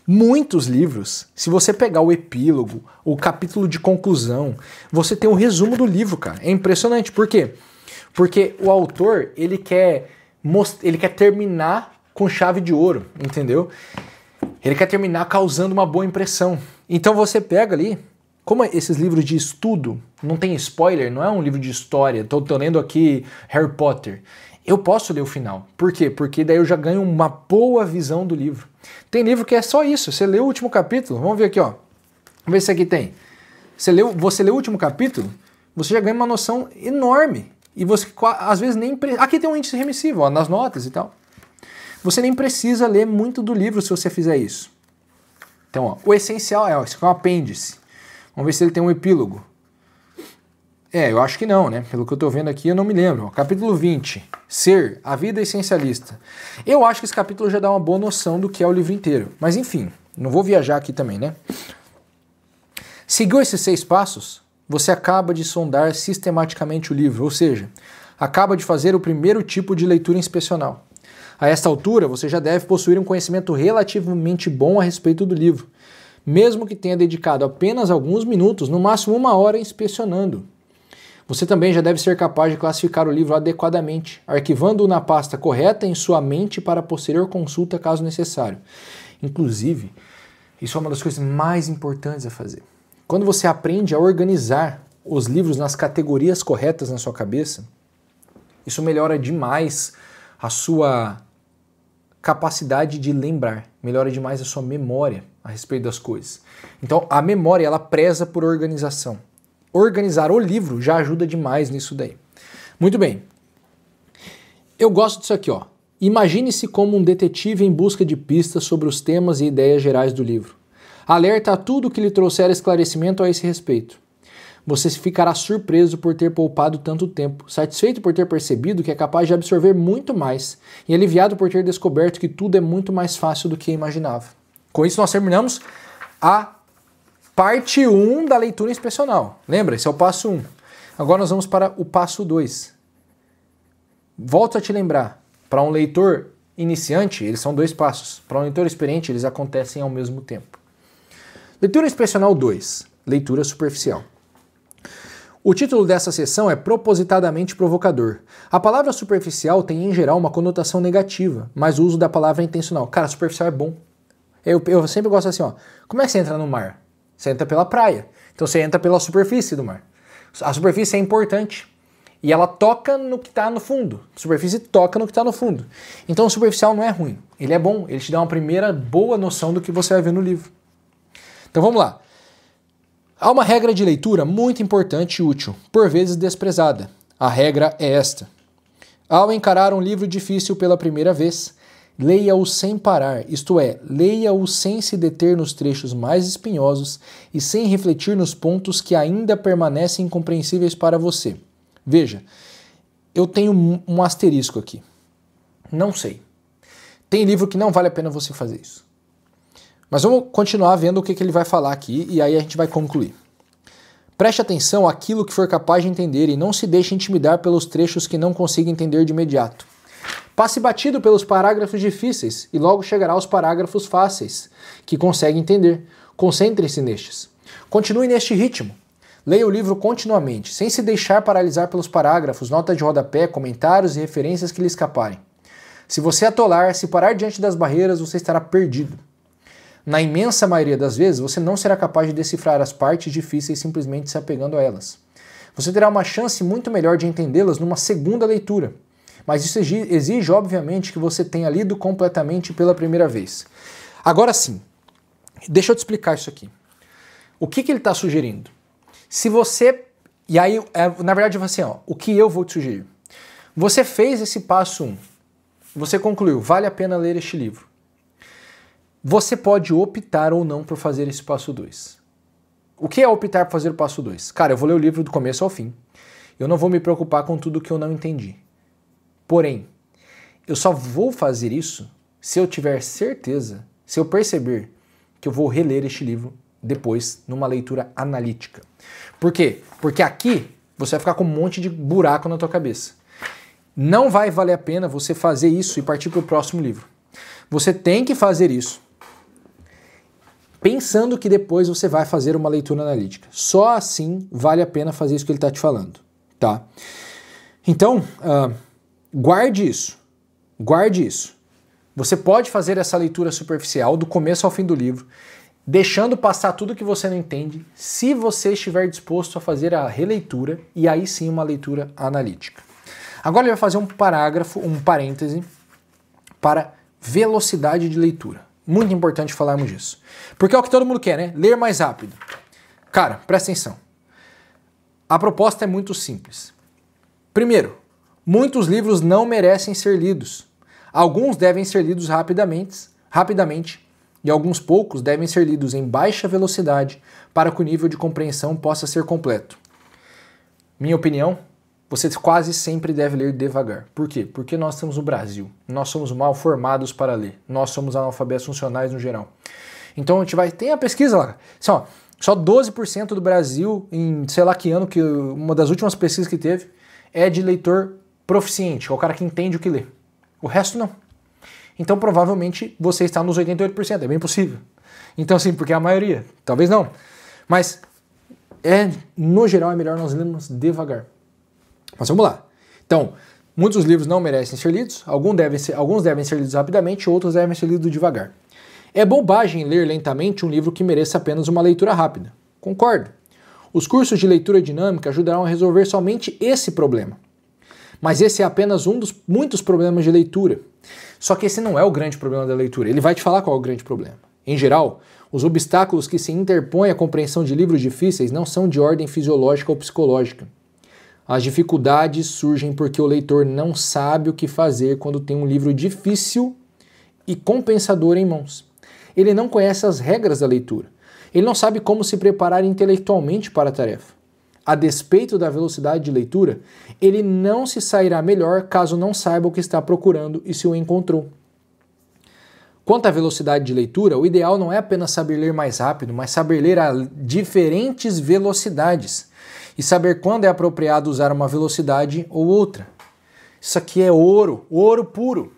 S1: Muitos livros, se você pegar o epílogo, o capítulo de conclusão, você tem um resumo do livro, cara. É impressionante. Por quê? Porque o autor, ele quer terminar com chave de ouro, entendeu? Ele quer terminar causando uma boa impressão. Então você pega ali, como esses livros de estudo, não tem spoiler, não é um livro de história, tô lendo aqui Harry Potter. Eu posso ler o final. Por quê? Porque daí eu já ganho uma boa visão do livro. Tem livro que é só isso. Você lê o último capítulo, vamos ver aqui, ó. Vamos ver se aqui tem. Você lê o último capítulo, você já ganha uma noção enorme. E você, às vezes, nem... Aqui tem um índice remissivo, ó, nas notas e tal. Você nem precisa ler muito do livro se você fizer isso. Então, ó, o essencial é, ó, isso aqui é um apêndice. Vamos ver se ele tem um epílogo. Eu acho que não, né? Pelo que eu tô vendo aqui, eu não me lembro. Capítulo 20. Ser, a vida essencialista. Eu acho que esse capítulo já dá uma boa noção do que é o livro inteiro. Mas enfim, não vou viajar aqui também, né? Seguiu esses 6 passos, você acaba de sondar sistematicamente o livro, ou seja, acaba de fazer o primeiro tipo de leitura inspecional. A esta altura, você já deve possuir um conhecimento relativamente bom a respeito do livro, mesmo que tenha dedicado apenas alguns minutos, no máximo 1 hora, inspecionando. Você também já deve ser capaz de classificar o livro adequadamente, arquivando-o na pasta correta em sua mente para posterior consulta caso necessário. Inclusive, isso é uma das coisas mais importantes a fazer. Quando você aprende a organizar os livros nas categorias corretas na sua cabeça, isso melhora demais a sua capacidade de lembrar, melhora demais a sua memória a respeito das coisas. Então, a memória, ela preza por organização. Organizar o livro já ajuda demais nisso daí. Muito bem. Eu gosto disso aqui, ó. Imagine-se como um detetive em busca de pistas sobre os temas e ideias gerais do livro. Alerta a tudo que lhe trouxer esclarecimento a esse respeito. Você ficará surpreso por ter poupado tanto tempo, satisfeito por ter percebido que é capaz de absorver muito mais e aliviado por ter descoberto que tudo é muito mais fácil do que imaginava. Com isso, nós terminamos a parte 1 da leitura inspecional. Lembra? Esse é o passo 1. Agora nós vamos para o passo 2. Volto a te lembrar, para um leitor iniciante, eles são 2 passos. Para um leitor experiente, eles acontecem ao mesmo tempo. Leitura inspecional 2. Leitura superficial. O título dessa sessão é propositadamente provocador. A palavra superficial tem, em geral, uma conotação negativa, mas o uso da palavra é intencional. Cara, superficial é bom. Eu sempre gosto assim, ó. Como é que você entra no mar? Você entra pela praia. Então você entra pela superfície do mar. A superfície é importante. E ela toca no que está no fundo. A superfície toca no que está no fundo. Então o superficial não é ruim. Ele é bom. Ele te dá uma primeira boa noção do que você vai ver no livro. Então vamos lá. Há uma regra de leitura muito importante e útil, por vezes desprezada. A regra é esta: ao encarar um livro difícil pela primeira vez, leia-o sem parar, isto é, leia-o sem se deter nos trechos mais espinhosos e sem refletir nos pontos que ainda permanecem incompreensíveis para você. Veja, eu tenho um asterisco aqui. Não sei. Tem livro que não vale a pena você fazer isso. Mas vamos continuar vendo o que ele vai falar aqui e aí a gente vai concluir. Preste atenção àquilo que for capaz de entender e não se deixe intimidar pelos trechos que não consiga entender de imediato. Passe batido pelos parágrafos difíceis e logo chegará aos parágrafos fáceis, que consegue entender. Concentre-se nestes. Continue neste ritmo. Leia o livro continuamente, sem se deixar paralisar pelos parágrafos, notas de rodapé, comentários e referências que lhe escaparem. Se você atolar, se parar diante das barreiras, você estará perdido. Na imensa maioria das vezes, você não será capaz de decifrar as partes difíceis simplesmente se apegando a elas. Você terá uma chance muito melhor de entendê-las numa segunda leitura. Mas isso exige, obviamente, que você tenha lido completamente pela primeira vez. Agora sim, deixa eu te explicar isso aqui. O que ele está sugerindo? Se você... E aí, na verdade, assim, ó, o que eu vou te sugerir? Você fez esse passo 1. Você concluiu, vale a pena ler este livro. Você pode optar ou não por fazer esse passo 2. O que é optar por fazer o passo 2? Cara, eu vou ler o livro do começo ao fim. Eu não vou me preocupar com tudo que eu não entendi. Porém, eu só vou fazer isso se eu tiver certeza, se eu perceber que eu vou reler este livro depois numa leitura analítica. Por quê? Porque aqui você vai ficar com um monte de buraco na tua cabeça. Não vai valer a pena você fazer isso e partir para o próximo livro. Você tem que fazer isso pensando que depois você vai fazer uma leitura analítica. Só assim vale a pena fazer isso que ele está te falando, tá? Então, guarde isso. Guarde isso. Você pode fazer essa leitura superficial do começo ao fim do livro, deixando passar tudo que você não entende, se você estiver disposto a fazer a releitura e aí sim uma leitura analítica. Agora ele vai fazer um parágrafo, um parêntese para velocidade de leitura. Muito importante falarmos disso. Porque é o que todo mundo quer, né? Ler mais rápido. Cara, presta atenção. A proposta é muito simples. Primeiro, muitos livros não merecem ser lidos. Alguns devem ser lidos rapidamente e alguns poucos devem ser lidos em baixa velocidade para que o nível de compreensão possa ser completo. Minha opinião, você quase sempre deve ler devagar. Por quê? Porque nós estamos no Brasil. Nós somos mal formados para ler. Nós somos analfabetos funcionais no geral. Então a gente vai... Tem a pesquisa lá. Só 12% do Brasil, em sei lá que ano, que uma das últimas pesquisas que teve, é de leitor proficiente, é o cara que entende o que lê. O resto não. Então provavelmente você está nos 88%, é bem possível. Então assim, porque é a maioria, talvez não. Mas no geral é melhor nós lermos devagar. Mas vamos lá. Então, muitos livros não merecem ser lidos, alguns devem ser lidos rapidamente, outros devem ser lidos devagar. É bobagem ler lentamente um livro que mereça apenas uma leitura rápida. Concordo. Os cursos de leitura dinâmica ajudarão a resolver somente esse problema. Mas esse é apenas um dos muitos problemas de leitura. Só que esse não é o grande problema da leitura. Ele vai te falar qual é o grande problema. Em geral, os obstáculos que se interpõem à compreensão de livros difíceis não são de ordem fisiológica ou psicológica. As dificuldades surgem porque o leitor não sabe o que fazer quando tem um livro difícil e compensador em mãos. Ele não conhece as regras da leitura. Ele não sabe como se preparar intelectualmente para a tarefa. A despeito da velocidade de leitura, ele não se sairá melhor caso não saiba o que está procurando e se o encontrou. Quanto à velocidade de leitura, o ideal não é apenas saber ler mais rápido, mas saber ler a diferentes velocidades e saber quando é apropriado usar uma velocidade ou outra. Isso aqui é ouro, ouro puro.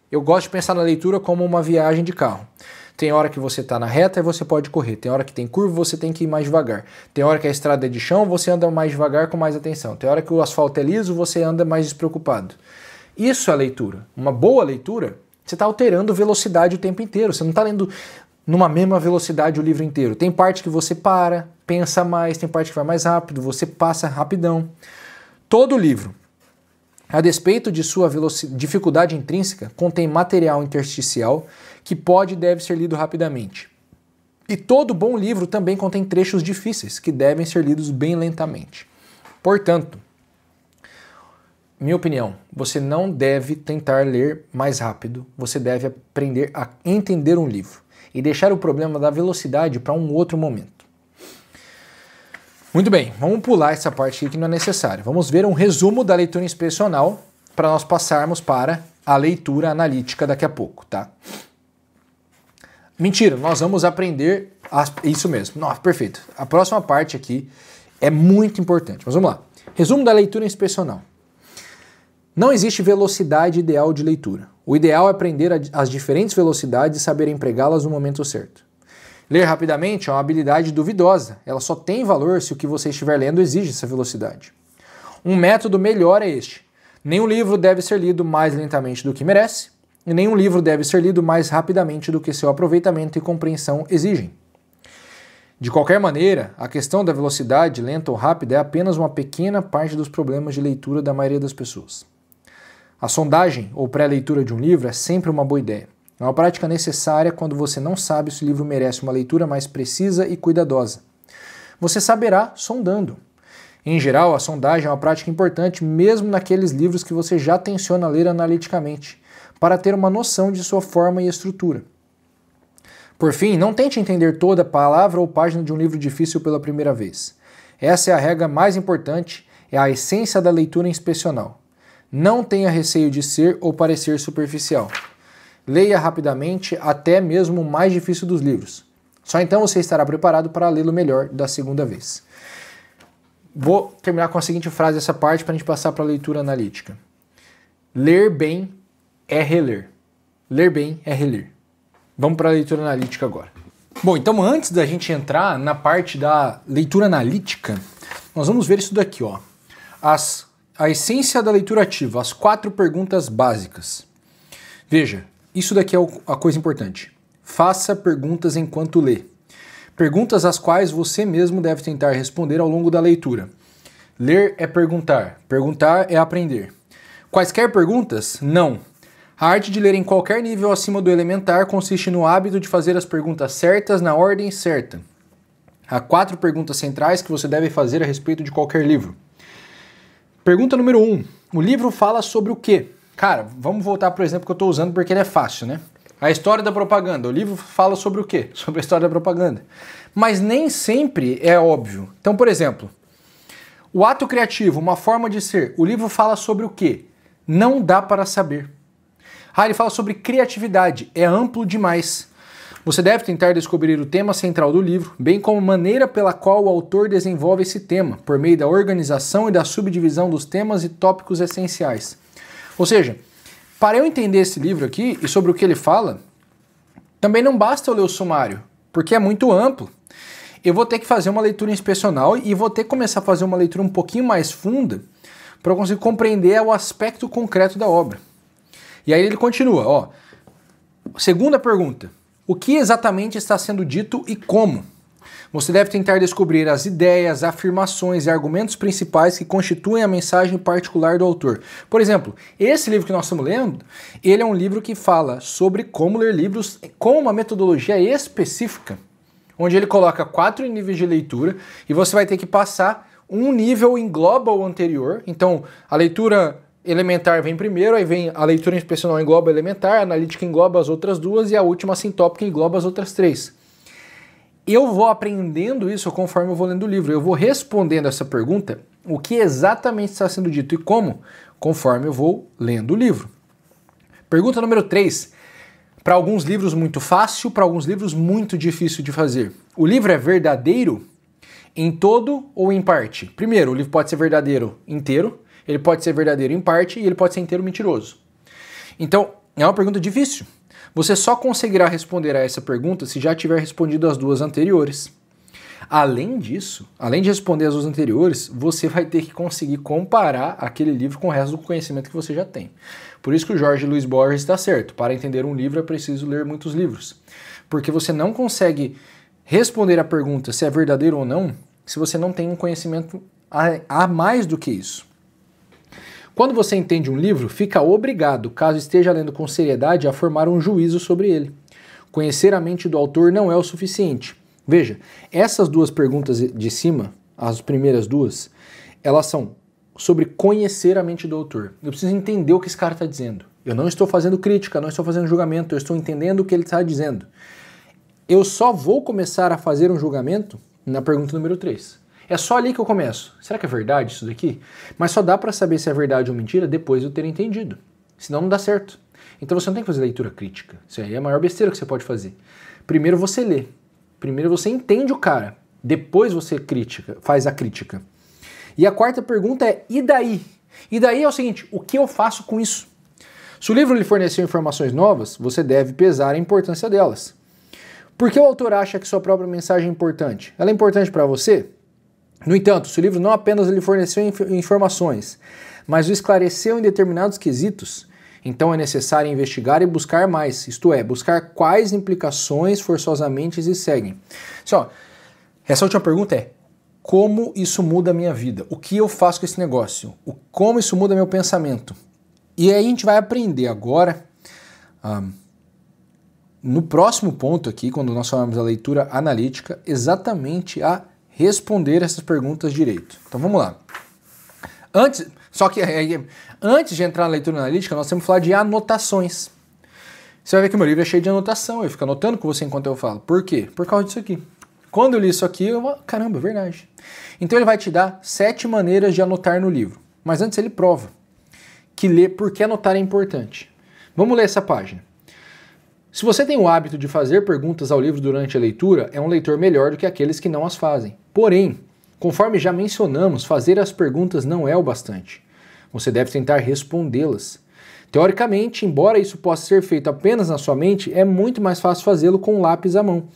S1: Eu gosto de pensar na leitura como uma viagem de carro. Tem hora que você está na reta e você pode correr. Tem hora que tem curva, você tem que ir mais devagar. Tem hora que a estrada é de chão, você anda mais devagar com mais atenção. Tem hora que o asfalto é liso, você anda mais despreocupado. Isso é a leitura. Uma boa leitura, você está alterando velocidade o tempo inteiro. Você não está lendo numa mesma velocidade o livro inteiro. Tem parte que você para, pensa mais, tem parte que vai mais rápido, você passa rapidão. Todo livro, a despeito de sua dificuldade intrínseca, contém material intersticial que pode e deve ser lido rapidamente. E todo bom livro também contém trechos difíceis, que devem ser lidos bem lentamente. Portanto, minha opinião, você não deve tentar ler mais rápido, você deve aprender a entender um livro e deixar o problema da velocidade para um outro momento. Muito bem, vamos pular essa parte aqui que não é necessária. Vamos ver um resumo da leitura inspecional para nós passarmos para a leitura analítica daqui a pouco, tá? Mentira, nós vamos aprender isso mesmo. Nossa, perfeito. A próxima parte aqui é muito importante, mas vamos lá. Resumo da leitura inspecional. Não existe velocidade ideal de leitura. O ideal é aprender as diferentes velocidades e saber empregá-las no momento certo. Ler rapidamente é uma habilidade duvidosa. Ela só tem valor se o que você estiver lendo exige essa velocidade. Um método melhor é este. Nenhum livro deve ser lido mais lentamente do que merece, e nenhum livro deve ser lido mais rapidamente do que seu aproveitamento e compreensão exigem. De qualquer maneira, a questão da velocidade, lenta ou rápida, é apenas uma pequena parte dos problemas de leitura da maioria das pessoas. A sondagem ou pré-leitura de um livro é sempre uma boa ideia. É uma prática necessária quando você não sabe se o livro merece uma leitura mais precisa e cuidadosa. Você saberá sondando. Em geral, a sondagem é uma prática importante mesmo naqueles livros que você já tenciona ler analiticamente, para ter uma noção de sua forma e estrutura. Por fim, não tente entender toda palavra ou página de um livro difícil pela primeira vez. Essa é a regra mais importante, é a essência da leitura inspecional. Não tenha receio de ser ou parecer superficial. Leia rapidamente até mesmo o mais difícil dos livros. Só então você estará preparado para lê-lo melhor da segunda vez. Vou terminar com a seguinte frase dessa parte para a gente passar para a leitura analítica. Ler bem é reler. Ler bem é reler. Vamos para a leitura analítica agora. Bom, então antes da gente entrar na parte da leitura analítica, nós vamos ver isso daqui, ó. A essência da leitura ativa, as 4 perguntas básicas. Veja, isso daqui é a coisa importante. Faça perguntas enquanto lê. Perguntas às quais você mesmo deve tentar responder ao longo da leitura. Ler é perguntar. Perguntar é aprender. Quaisquer perguntas? Não. A arte de ler em qualquer nível acima do elementar consiste no hábito de fazer as perguntas certas na ordem certa. Há 4 perguntas centrais que você deve fazer a respeito de qualquer livro. Pergunta número 1. O livro fala sobre o quê? Cara, vamos voltar para o exemplo que eu estou usando porque ele é fácil, né? A história da propaganda. O livro fala sobre o quê? Sobre a história da propaganda. Mas nem sempre é óbvio. Então, por exemplo, o ato criativo, uma forma de ser. O livro fala sobre o quê? Não dá para saber. Ele fala sobre criatividade. É amplo demais. Você deve tentar descobrir o tema central do livro, bem como a maneira pela qual o autor desenvolve esse tema, por meio da organização e da subdivisão dos temas e tópicos essenciais. Ou seja, para eu entender esse livro aqui e sobre o que ele fala, também não basta eu ler o sumário, porque é muito amplo. Eu vou ter que fazer uma leitura inspecional e vou ter que começar a fazer uma leitura um pouquinho mais funda para eu conseguir compreender o aspecto concreto da obra. E aí ele continua, ó. Segunda pergunta. O que exatamente está sendo dito e como? Você deve tentar descobrir as ideias, afirmações e argumentos principais que constituem a mensagem particular do autor. Por exemplo, esse livro que nós estamos lendo, ele é um livro que fala sobre como ler livros com uma metodologia específica, onde ele coloca 4 níveis de leitura e você vai ter que passar um nível engloba o anterior. Então, a leitura elementar vem primeiro, aí vem a leitura inspecional engloba elementar, a analítica engloba as outras 2 e a última sintópica engloba as outras 3. Eu vou aprendendo isso conforme eu vou lendo o livro. Eu vou respondendo essa pergunta, o que exatamente está sendo dito e como, conforme eu vou lendo o livro. Pergunta número 3. Para alguns livros muito fácil, para alguns livros muito difícil de fazer. O livro é verdadeiro em todo ou em parte? Primeiro, o livro pode ser verdadeiro inteiro, ele pode ser verdadeiro em parte e ele pode ser inteiro mentiroso. Então, é uma pergunta difícil. Você só conseguirá responder a essa pergunta se já tiver respondido as 2 anteriores. Além disso, além de responder as 2 anteriores, você vai ter que conseguir comparar aquele livro com o resto do conhecimento que você já tem. Por isso que o Jorge Luiz Borges está certo. Para entender um livro é preciso ler muitos livros. Porque você não consegue responder a pergunta se é verdadeiro ou não se você não tem um conhecimento a mais do que isso. Quando você entende um livro, fica obrigado, caso esteja lendo com seriedade, a formar um juízo sobre ele. Conhecer a mente do autor não é o suficiente. Veja, essas duas perguntas de cima, as primeiras duas, elas são sobre conhecer a mente do autor. Eu preciso entender o que esse cara está dizendo. Eu não estou fazendo crítica, não estou fazendo julgamento, eu estou entendendo o que ele está dizendo. Eu só vou começar a fazer um julgamento na pergunta número 3. É só ali que eu começo. Será que é verdade isso daqui? Mas só dá para saber se é verdade ou mentira depois de eu ter entendido. Senão não dá certo. Então você não tem que fazer leitura crítica. Isso aí é a maior besteira que você pode fazer. Primeiro você lê. Primeiro você entende o cara. Depois você faz a crítica. E a quarta pergunta é, e daí? E daí é o seguinte, o que eu faço com isso? Se o livro lhe forneceu informações novas, você deve pesar a importância delas. Por que o autor acha que sua própria mensagem é importante? Ela é importante para você? No entanto, se o livro não apenas lhe forneceu informações, mas o esclareceu em determinados quesitos, então é necessário investigar e buscar mais, isto é, buscar quais implicações forçosamente se seguem. Só, essa última pergunta é, como isso muda a minha vida? O que eu faço com esse negócio? Como isso muda meu pensamento? E aí a gente vai aprender agora, no próximo ponto aqui, quando nós falamos da leitura analítica, exatamente a responder essas perguntas direito. Então vamos lá. Antes de entrar na leitura analítica, nós temos que falar de anotações. Você vai ver que o meu livro é cheio de anotação, eu fico anotando com você enquanto eu falo. Por quê? Por causa disso aqui. Quando eu li isso aqui, caramba, é verdade. Então ele vai te dar 7 maneiras de anotar no livro. Mas antes ele prova que ler por que anotar é importante. Vamos ler essa página. Se você tem o hábito de fazer perguntas ao livro durante a leitura, é um leitor melhor do que aqueles que não as fazem. Porém, conforme já mencionamos, fazer as perguntas não é o bastante. Você deve tentar respondê-las. Teoricamente, embora isso possa ser feito apenas na sua mente, é muito mais fácil fazê-lo com um lápis à mão.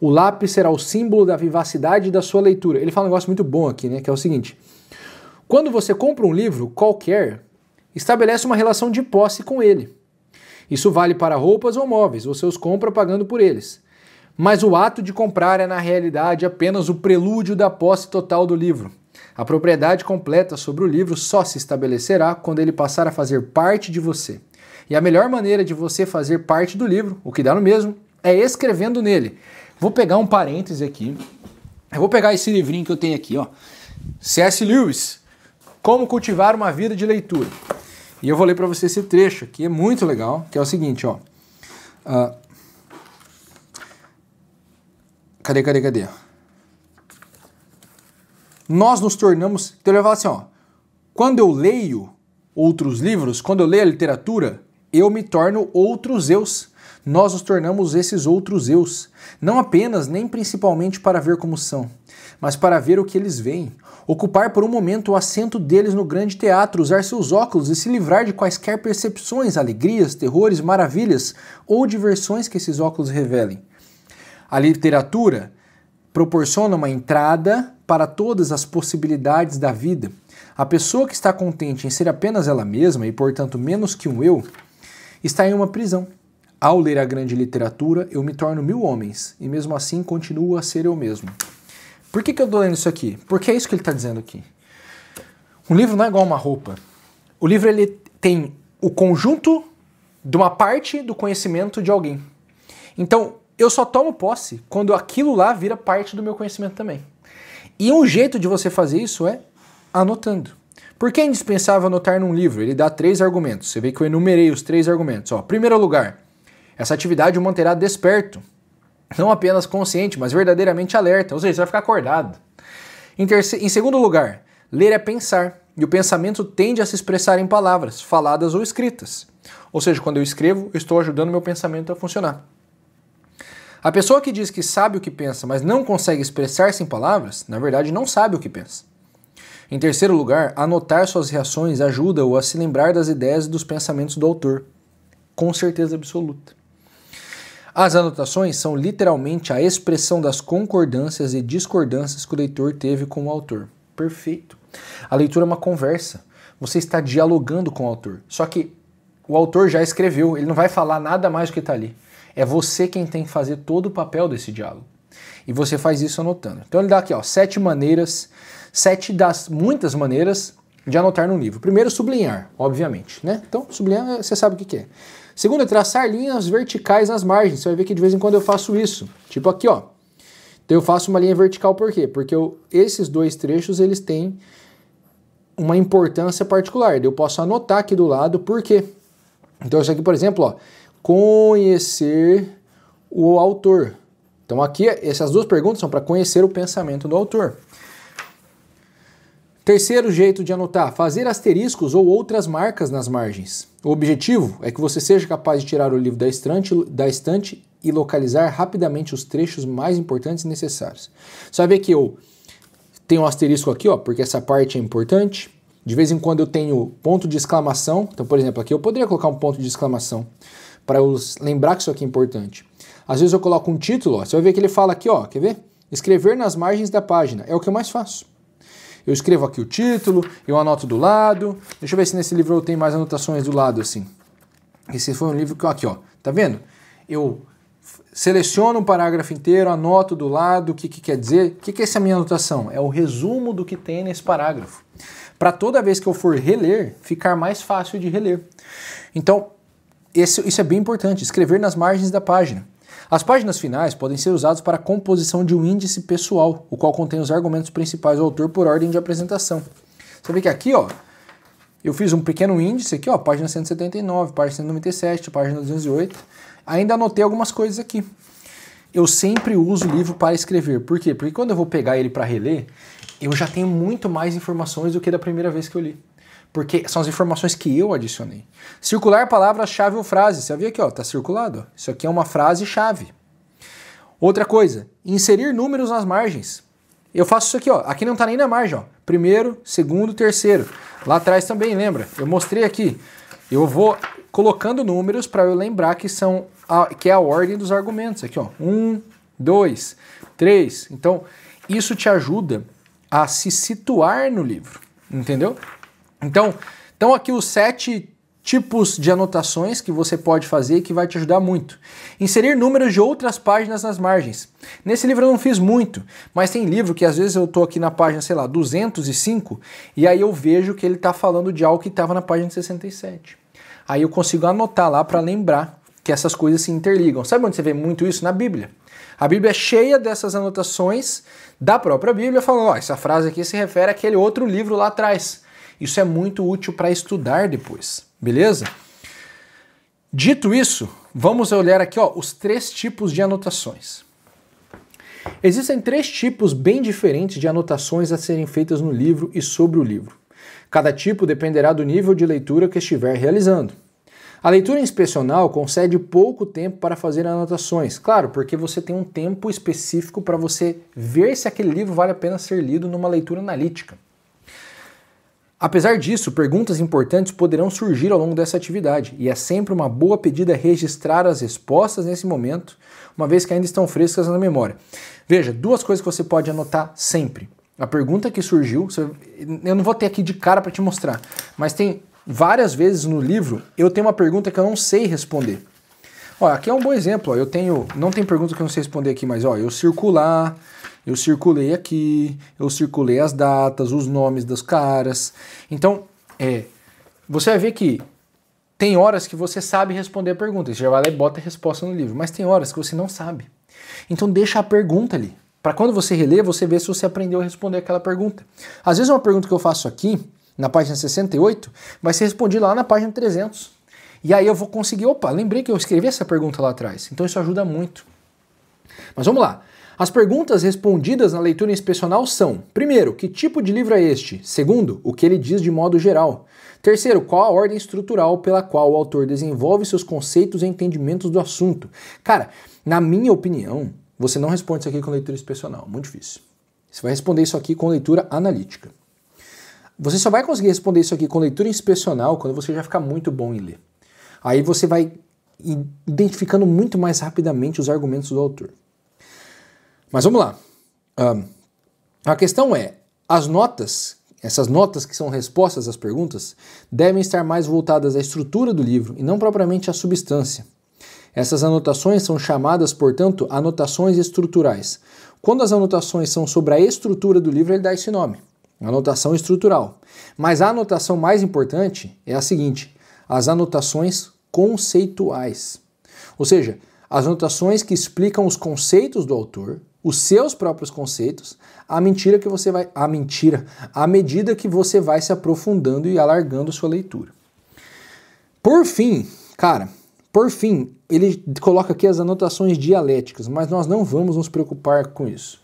S1: O lápis será o símbolo da vivacidade da sua leitura. Ele fala um negócio muito bom aqui, né? Que é o seguinte. Quando você compra um livro qualquer, estabelece uma relação de posse com ele. Isso vale para roupas ou móveis, você os compra pagando por eles. Mas o ato de comprar é, na realidade, apenas o prelúdio da posse total do livro. A propriedade completa sobre o livro só se estabelecerá quando ele passar a fazer parte de você. E a melhor maneira de você fazer parte do livro, o que dá no mesmo, é escrevendo nele. Vou pegar um parêntese aqui. Eu vou pegar esse livrinho que eu tenho aqui, ó. C.S. Lewis, Como Cultivar uma Vida de Leitura. E eu vou ler para você esse trecho aqui, é muito legal, que é o seguinte, ó. Cadê? Nós nos tornamos... Então ele vai falar assim, ó. Quando eu leio outros livros, quando eu leio a literatura, eu me torno outros eus. Nós nos tornamos esses outros eus. Não apenas, nem principalmente para ver como são, mas para ver o que eles veem. Ocupar por um momento o assento deles no grande teatro, usar seus óculos e se livrar de quaisquer percepções, alegrias, terrores, maravilhas ou diversões que esses óculos revelem. A literatura proporciona uma entrada para todas as possibilidades da vida. A pessoa que está contente em ser apenas ela mesma e, portanto, menos que um eu, está em uma prisão. Ao ler a grande literatura, eu me torno 1000 homens e mesmo assim continuo a ser eu mesmo. Por que eu estou lendo isso aqui? Porque é isso que ele está dizendo aqui. Um livro não é igual uma roupa. O livro ele tem o conjunto de uma parte do conhecimento de alguém. Então, eu só tomo posse quando aquilo lá vira parte do meu conhecimento também. E um jeito de você fazer isso é anotando. Por que é indispensável anotar num livro? Ele dá 3 argumentos. Você vê que eu enumerei os 3 argumentos. Ó, primeiro lugar, essa atividade o manterá desperto. Não apenas consciente, mas verdadeiramente alerta. Ou seja, você vai ficar acordado. Em segundo lugar, ler é pensar. E o pensamento tende a se expressar em palavras, faladas ou escritas. Ou seja, quando eu escrevo, eu estou ajudando meu pensamento a funcionar. A pessoa que diz que sabe o que pensa, mas não consegue expressar-se em palavras, na verdade não sabe o que pensa. Em terceiro lugar, anotar suas reações ajuda-o a se lembrar das ideias e dos pensamentos do autor. Com certeza absoluta. As anotações são literalmente a expressão das concordâncias e discordâncias que o leitor teve com o autor. Perfeito. A leitura é uma conversa. Você está dialogando com o autor. Só que o autor já escreveu, ele não vai falar nada mais do que está ali. É você quem tem que fazer todo o papel desse diálogo. E você faz isso anotando. Então ele dá aqui, ó, 7 maneiras, 7 das muitas maneiras de anotar no livro. Primeiro, sublinhar, obviamente, né? Então, sublinhar, você sabe o que é. Segundo, é traçar linhas verticais nas margens. Você vai ver que de vez em quando eu faço isso. Tipo aqui, ó. Então eu faço uma linha vertical por quê? Porque esses dois trechos, eles têm uma importância particular. Eu posso anotar aqui do lado por quê. Então isso aqui, por exemplo, ó, conhecer o autor. Então aqui, essas duas perguntas são para conhecer o pensamento do autor. Terceiro jeito de anotar, fazer asteriscos ou outras marcas nas margens. O objetivo é que você seja capaz de tirar o livro da estante e localizar rapidamente os trechos mais importantes e necessários. Você vai ver que eu tenho um asterisco aqui, ó, porque essa parte é importante. De vez em quando eu tenho ponto de exclamação. Então, por exemplo, aqui eu poderia colocar um ponto de exclamação para eu lembrar que isso aqui é importante. Às vezes eu coloco um título, ó, você vai ver que ele fala aqui, ó, quer ver? Escrever nas margens da página. É o que eu mais faço. Eu escrevo aqui o título, eu anoto do lado. Deixa eu ver se nesse livro eu tenho mais anotações do lado, assim. Esse foi um livro que, aqui, ó, tá vendo? Eu seleciono um parágrafo inteiro, anoto do lado o que quer dizer. O que é essa minha anotação? É o resumo do que tem nesse parágrafo. Para toda vez que eu for reler, ficar mais fácil de reler. Então, isso é bem importante, escrever nas margens da página. As páginas finais podem ser usadas para a composição de um índice pessoal, o qual contém os argumentos principais do autor por ordem de apresentação. Você vê que aqui, ó, eu fiz um pequeno índice aqui, ó, página 179, página 197, página 208. Ainda anotei algumas coisas aqui. Eu sempre uso o livro para escrever. Por quê? Porque quando eu vou pegar ele para reler, eu já tenho muito mais informações do que da primeira vez que eu li. Porque são as informações que eu adicionei. Circular palavras-chave ou frases. Você viu aqui, ó, tá circulado. Ó. Isso aqui é uma frase-chave. Outra coisa, inserir números nas margens. Eu faço isso aqui, ó. Aqui não tá nem na margem, ó. Primeiro, segundo, terceiro. Lá atrás também, lembra? Eu mostrei aqui. Eu vou colocando números para eu lembrar que é a ordem dos argumentos. Aqui, ó. 1, 2, 3. Então, isso te ajuda a se situar no livro. Entendeu? Então aqui os 7 tipos de anotações que você pode fazer que vai te ajudar muito. Inserir números de outras páginas nas margens. Nesse livro eu não fiz muito, mas tem livro que às vezes eu tô aqui na página, sei lá, 205, e aí eu vejo que ele tá falando de algo que estava na página 67. Aí eu consigo anotar lá para lembrar que essas coisas se interligam. Sabe onde você vê muito isso? Na Bíblia. A Bíblia é cheia dessas anotações da própria Bíblia, falando, ó, essa frase aqui se refere àquele outro livro lá atrás. Isso é muito útil para estudar depois, beleza? Dito isso, vamos olhar aqui, ó, os 3 tipos de anotações. Existem 3 tipos bem diferentes de anotações a serem feitas no livro e sobre o livro. Cada tipo dependerá do nível de leitura que estiver realizando. A leitura inspecional concede pouco tempo para fazer anotações, claro, porque você tem um tempo específico para você ver se aquele livro vale a pena ser lido numa leitura analítica. Apesar disso, perguntas importantes poderão surgir ao longo dessa atividade, e é sempre uma boa pedida registrar as respostas nesse momento, uma vez que ainda estão frescas na memória. Veja, 2 coisas que você pode anotar sempre. A pergunta que surgiu, eu não vou ter aqui de cara para te mostrar, mas tem várias vezes no livro, eu tenho uma pergunta que eu não sei responder. Ó, aqui é um bom exemplo, ó, não tem pergunta que eu não sei responder aqui, mas ó, eu circulei aqui, eu circulei as datas, os nomes dos caras. Então, você vai ver que tem horas que você sabe responder a pergunta. Você já vai lá e bota a resposta no livro. Mas tem horas que você não sabe. Então deixa a pergunta ali. Para quando você reler, você vê se você aprendeu a responder aquela pergunta. Às vezes uma pergunta que eu faço aqui, na página 68, vai ser respondida lá na página 300. E aí eu vou conseguir, lembrei que eu escrevi essa pergunta lá atrás. Então isso ajuda muito. Mas vamos lá. As perguntas respondidas na leitura inspecional são: primeiro, que tipo de livro é este? Segundo, o que ele diz de modo geral? Terceiro, qual a ordem estrutural pela qual o autor desenvolve seus conceitos e entendimentos do assunto? Cara, na minha opinião, você não responde isso aqui com leitura inspecional, muito difícil. Você vai responder isso aqui com leitura analítica. Você só vai conseguir responder isso aqui com leitura inspecional quando você já ficar muito bom em ler. Aí você vai identificando muito mais rapidamente os argumentos do autor. Mas vamos lá. A questão é, essas notas que são respostas às perguntas, devem estar mais voltadas à estrutura do livro e não propriamente à substância. Essas anotações são chamadas, portanto, anotações estruturais. Quando as anotações são sobre a estrutura do livro, ele dá esse nome. anotação estrutural. Mas a anotação mais importante é a seguinte, as anotações conceituais. Ou seja, as anotações que explicam os conceitos do autor, os seus próprios conceitos, à medida que você vai se aprofundando e alargando sua leitura. Por fim, ele coloca aqui as anotações dialéticas, mas nós não vamos nos preocupar com isso.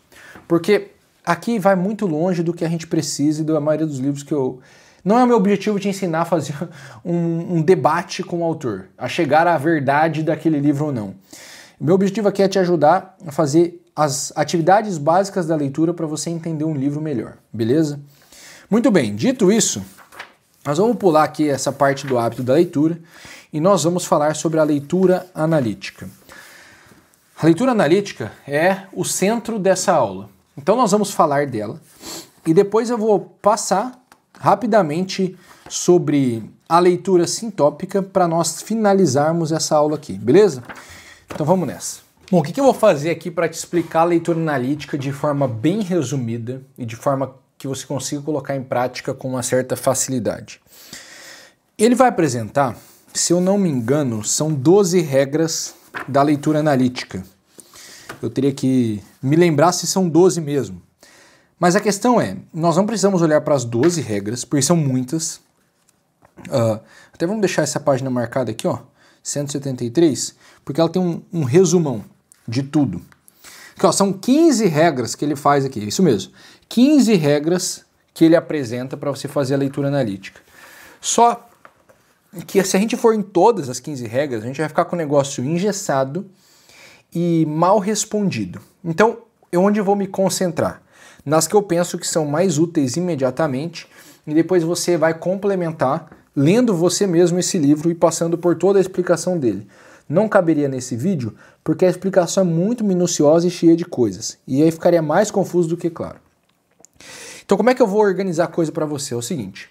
S1: Porque aqui vai muito longe do que a gente precisa e da maioria dos livros que eu... Não é o meu objetivo te ensinar a fazer um debate com o autor, a chegar à verdade daquele livro ou não. Meu objetivo aqui é te ajudar a fazer as atividades básicas da leitura para você entender um livro melhor, beleza? Muito bem, dito isso, nós vamos pular aqui essa parte do hábito da leitura e nós vamos falar sobre a leitura analítica. A leitura analítica é o centro dessa aula, então nós vamos falar dela e depois eu vou passar rapidamente sobre a leitura sintópica para nós finalizarmos essa aula aqui, beleza? Então vamos nessa. Bom, o que eu vou fazer aqui para te explicar a leitura analítica de forma bem resumida e de forma que você consiga colocar em prática com uma certa facilidade. Ele vai apresentar, se eu não me engano, são 12 regras da leitura analítica. Eu teria que me lembrar se são 12 mesmo. Mas a questão é, nós não precisamos olhar para as 12 regras, porque são muitas. Até vamos deixar essa página marcada aqui, ó, 173, porque ela tem um resumão de tudo. Aqui, ó, são 15 regras que ele faz aqui, isso mesmo. 15 regras que ele apresenta para você fazer a leitura analítica. Só que se a gente for em todas as 15 regras, a gente vai ficar com o negócio engessado e mal respondido. Então, onde eu vou me concentrar? Nas que eu penso que são mais úteis imediatamente, e depois você vai complementar lendo você mesmo esse livro e passando por toda a explicação dele. Não caberia nesse vídeo, porque a explicação é muito minuciosa e cheia de coisas, e aí ficaria mais confuso do que claro. Então como é que eu vou organizar a coisa para você? É o seguinte,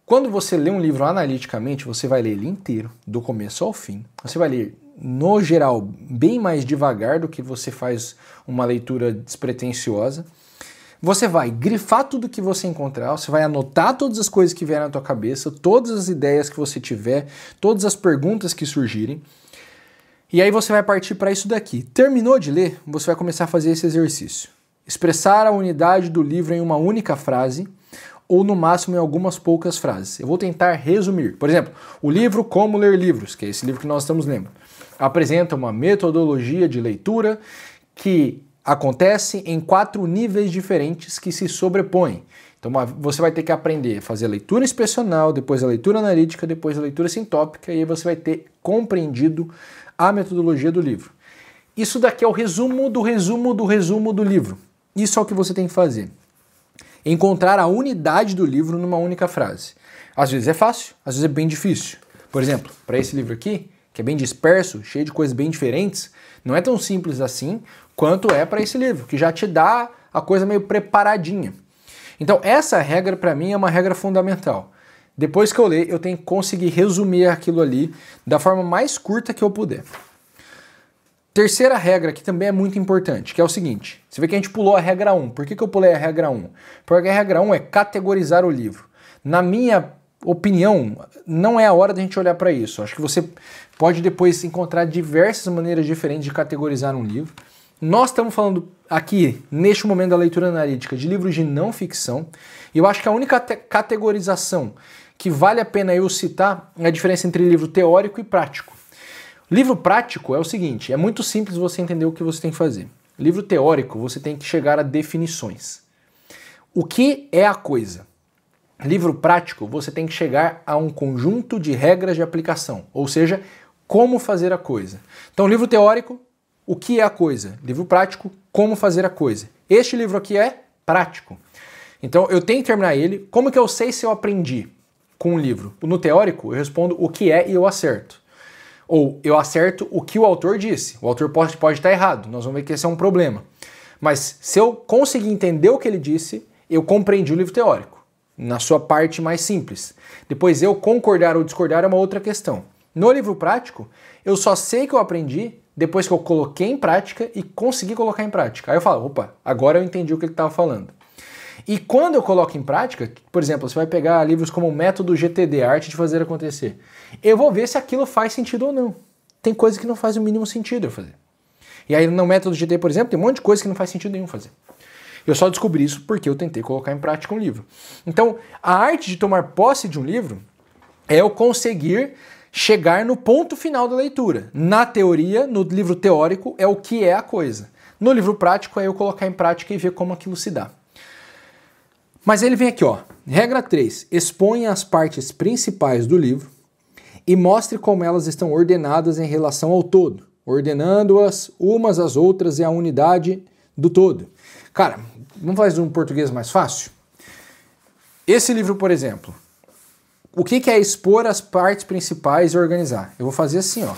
S1: quando você lê um livro analiticamente, você vai ler ele inteiro, do começo ao fim. Você vai ler, no geral, bem mais devagar do que você faz uma leitura despretensiosa. Você vai grifar tudo que você encontrar, você vai anotar todas as coisas que vierem na tua cabeça, todas as ideias que você tiver, todas as perguntas que surgirem. E aí você vai partir para isso daqui. Terminou de ler, você vai começar a fazer esse exercício. Expressar a unidade do livro em uma única frase, ou no máximo em algumas poucas frases. Eu vou tentar resumir. Por exemplo, o livro Como Ler Livros, que é esse livro que nós estamos lendo, apresenta uma metodologia de leitura que acontece em 4 níveis diferentes que se sobrepõem. Então você vai ter que aprender a fazer a leitura expressional, depois a leitura analítica, depois a leitura sintópica, e aí você vai ter compreendido a metodologia do livro. Isso daqui é o resumo do resumo do resumo do livro. Isso é o que você tem que fazer. Encontrar a unidade do livro numa única frase. Às vezes é fácil, às vezes é bem difícil. Por exemplo, para esse livro aqui, que é bem disperso, cheio de coisas bem diferentes, não é tão simples assim quanto é para esse livro, que já te dá a coisa meio preparadinha. Então essa regra para mim é uma regra fundamental. Depois que eu ler, eu tenho que conseguir resumir aquilo ali da forma mais curta que eu puder. Terceira regra, que também é muito importante, que é o seguinte. Você vê que a gente pulou a regra 1. Por que eu pulei a regra 1? Porque a regra 1 é categorizar o livro. Na minha opinião, não é a hora da gente olhar para isso. Acho que você pode depois encontrar diversas maneiras diferentes de categorizar um livro. Nós estamos falando aqui, neste momento da leitura analítica, de livros de não ficção. E eu acho que a única categorização que vale a pena eu citar é a diferença entre livro teórico e prático. Livro prático é o seguinte, é muito simples você entender o que você tem que fazer. Livro teórico, você tem que chegar a definições. O que é a coisa? Livro prático, você tem que chegar a um conjunto de regras de aplicação, ou seja, como fazer a coisa. Então, livro teórico, o que é a coisa? Livro prático, como fazer a coisa. Este livro aqui é prático. Então, eu tenho que terminar ele. Como que eu sei se eu aprendi com um livro? No teórico, eu respondo o que é e eu acerto. Ou eu acerto o que o autor disse. O autor pode estar errado, nós vamos ver que esse é um problema. Mas se eu conseguir entender o que ele disse, eu compreendi o livro teórico, na sua parte mais simples. Depois eu concordar ou discordar é uma outra questão. No livro prático, eu só sei que eu aprendi depois que eu coloquei em prática e consegui colocar em prática. Aí eu falo, opa, agora eu entendi o que ele estava falando. E quando eu coloco em prática, por exemplo, você vai pegar livros como o Método GTD, Arte de Fazer Acontecer, eu vou ver se aquilo faz sentido ou não. Tem coisa que não faz o mínimo sentido eu fazer. E aí no Método GTD, por exemplo, tem um monte de coisa que não faz sentido nenhum fazer. Eu só descobri isso porque eu tentei colocar em prática um livro. Então, a arte de tomar posse de um livro é eu conseguir chegar no ponto final da leitura. Na teoria, no livro teórico, é o que é a coisa. No livro prático, é eu colocar em prática e ver como aquilo se dá. Mas ele vem aqui, ó. Regra 3. Exponha as partes principais do livro e mostre como elas estão ordenadas em relação ao todo, ordenando-as umas às outras e a unidade do todo. Cara, vamos fazer um português mais fácil? Esse livro, por exemplo, o que é expor as partes principais e organizar? Eu vou fazer assim, ó.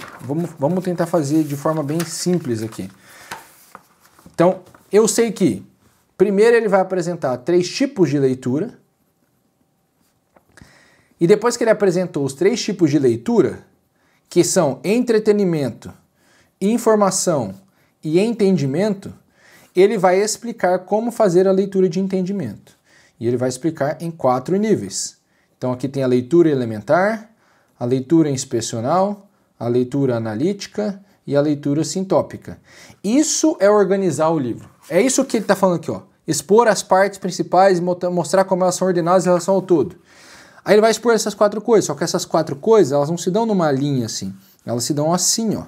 S1: Vamos tentar fazer de forma bem simples aqui. Então, eu sei que primeiro ele vai apresentar 3 tipos de leitura. E depois que ele apresentou os 3 tipos de leitura, que são entretenimento, informação e entendimento, ele vai explicar como fazer a leitura de entendimento. E ele vai explicar em 4 níveis. Então aqui tem a leitura elementar, a leitura inspecional, a leitura analítica e a leitura sintópica. Isso é organizar o livro. É isso que ele está falando aqui, ó. Expor as partes principais e mostrar como elas são ordenadas em relação ao todo. Aí ele vai expor essas 4 coisas, só que essas 4 coisas, elas não se dão numa linha assim. Elas se dão assim, ó.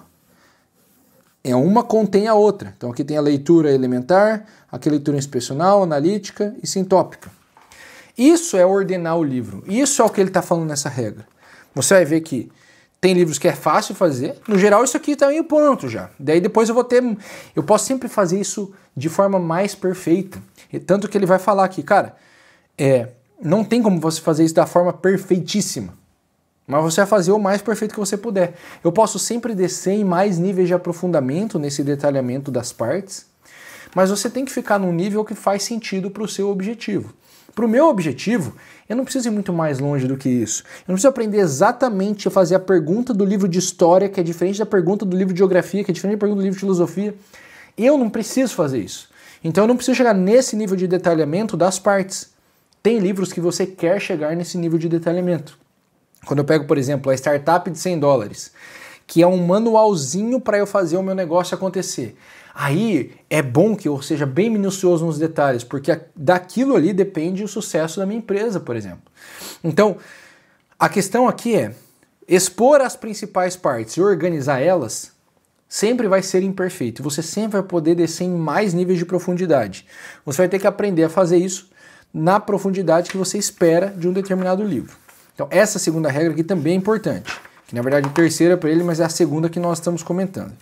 S1: Uma contém a outra. Então aqui tem a leitura elementar, aqui a leitura inspecional, analítica e sintópica. Isso é ordenar o livro. Isso é o que ele está falando nessa regra. Você vai ver que tem livros que é fácil fazer. No geral, isso aqui está meio pronto já. Daí depois eu posso sempre fazer isso de forma mais perfeita. E tanto que ele vai falar aqui, cara, não tem como você fazer isso da forma perfeitíssima. Mas você vai fazer o mais perfeito que você puder. Eu posso sempre descer em mais níveis de aprofundamento nesse detalhamento das partes, mas você tem que ficar num nível que faz sentido para o seu objetivo. Para o meu objetivo, eu não preciso ir muito mais longe do que isso. Eu não preciso aprender exatamente a fazer a pergunta do livro de história, que é diferente da pergunta do livro de geografia, que é diferente da pergunta do livro de filosofia. Eu não preciso fazer isso. Então eu não preciso chegar nesse nível de detalhamento das partes. Tem livros que você quer chegar nesse nível de detalhamento. Quando eu pego, por exemplo, a Startup de $100, que é um manualzinho para eu fazer o meu negócio acontecer. Aí é bom que eu seja bem minucioso nos detalhes, porque daquilo ali depende o sucesso da minha empresa, por exemplo. Então, a questão aqui é expor as principais partes e organizar elas sempre vai ser imperfeito. Você sempre vai poder descer em mais níveis de profundidade. Você vai ter que aprender a fazer isso na profundidade que você espera de um determinado livro. Então, essa segunda regra aqui também é importante. Que na verdade a terceira para ele, mas é a segunda que nós estamos comentando.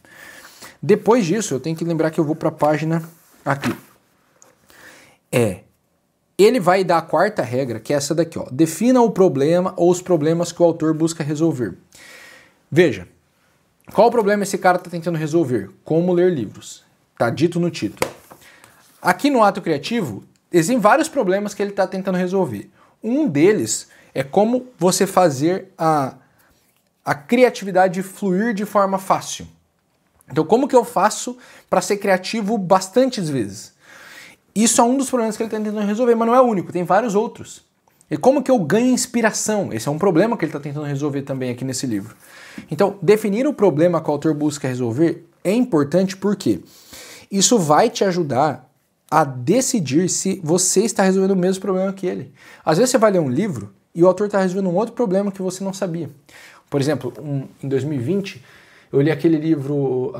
S1: Depois disso, eu tenho que lembrar que eu vou para a página aqui. Ele vai dar a 4ª regra, que é essa daqui, ó. Defina o problema ou os problemas que o autor busca resolver. Veja, qual o problema esse cara está tentando resolver? Como ler livros. Está dito no título. Aqui no ato criativo, existem vários problemas que ele está tentando resolver. Um deles é como você fazer a criatividade fluir de forma fácil. Então, como que eu faço para ser criativo bastantes vezes? Isso é um dos problemas que ele está tentando resolver, mas não é o único, tem vários outros. E como que eu ganho inspiração? Esse é um problema que ele está tentando resolver também aqui nesse livro. Então, definir o problema que o autor busca resolver é importante porque isso vai te ajudar a decidir se você está resolvendo o mesmo problema que ele. Às vezes você vai ler um livro e o autor está resolvendo um outro problema que você não sabia. Por exemplo, em 2020, eu li aquele livro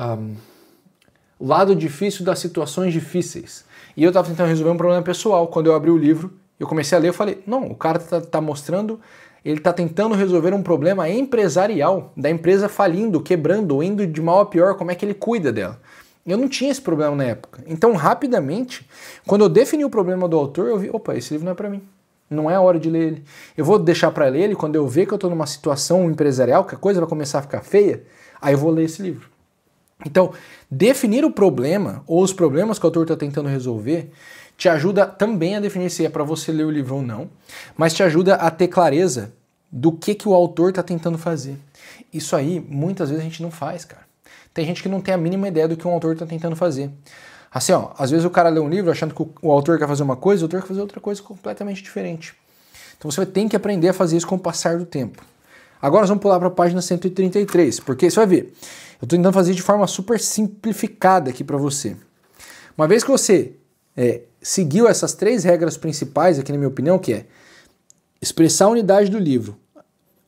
S1: O Lado Difícil das Situações Difíceis. E eu estava tentando resolver um problema pessoal. Quando eu abri o livro, eu comecei a ler, eu falei, não, o cara está mostrando, ele está tentando resolver um problema empresarial, da empresa falindo, quebrando, indo de mal a pior, como é que ele cuida dela. Eu não tinha esse problema na época. Então, rapidamente, quando eu defini o problema do autor, eu vi, opa, esse livro não é para mim. Não é a hora de ler ele. Eu vou deixar para ler ele quando eu ver que eu estou numa situação empresarial, que a coisa vai começar a ficar feia, aí eu vou ler esse livro. Então, definir o problema, ou os problemas que o autor está tentando resolver, te ajuda também a definir se é para você ler o livro ou não, mas te ajuda a ter clareza do que o autor está tentando fazer. Isso aí, muitas vezes a gente não faz, cara. Tem gente que não tem a mínima ideia do que um autor está tentando fazer. Assim, ó, às vezes o cara lê um livro achando que o autor quer fazer uma coisa, o autor quer fazer outra coisa completamente diferente. Então você tem que aprender a fazer isso com o passar do tempo. Agora nós vamos pular para a página 133, porque você vai ver, eu estou tentando fazer de forma super simplificada aqui para você. Uma vez que você seguiu essas 3 regras principais, aqui na minha opinião, que é expressar a unidade do livro,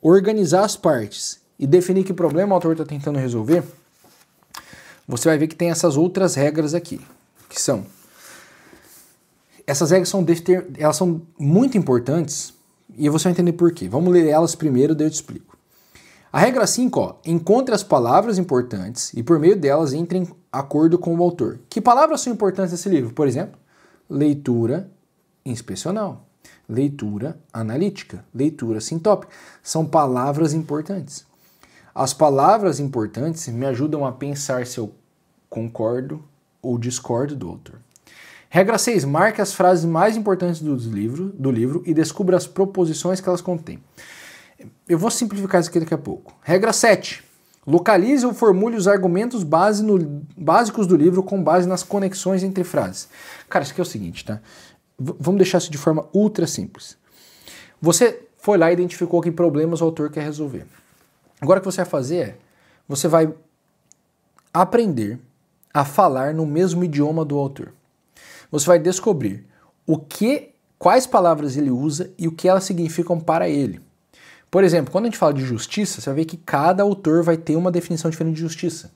S1: organizar as partes e definir que problema o autor está tentando resolver, você vai ver que tem essas outras regras aqui, que são... Essas regras elas são muito importantes e você vai entender por quê. Vamos ler elas primeiro, daí eu te explico. A regra 5, ó, encontre as palavras importantes e por meio delas entre em acordo com o autor. Que palavras são importantes nesse livro? Por exemplo, leitura inspecional, leitura analítica, leitura sintópica. São palavras importantes. As palavras importantes me ajudam a pensar se eu concordo ou discordo do autor. Regra 6. Marque as frases mais importantes do livro e descubra as proposições que elas contêm. Eu vou simplificar isso aqui daqui a pouco. Regra 7. Localize ou formule os argumentos básicos do livro com base nas conexões entre frases. Cara, isso aqui é o seguinte, tá? Vamos deixar isso de forma ultra simples. Você foi lá e identificou que problemas o autor quer resolver. Agora o que você vai fazer você vai aprender a falar no mesmo idioma do autor. Você vai descobrir quais palavras ele usa e o que elas significam para ele. Por exemplo, quando a gente fala de justiça, você vai ver que cada autor vai ter uma definição diferente de justiça.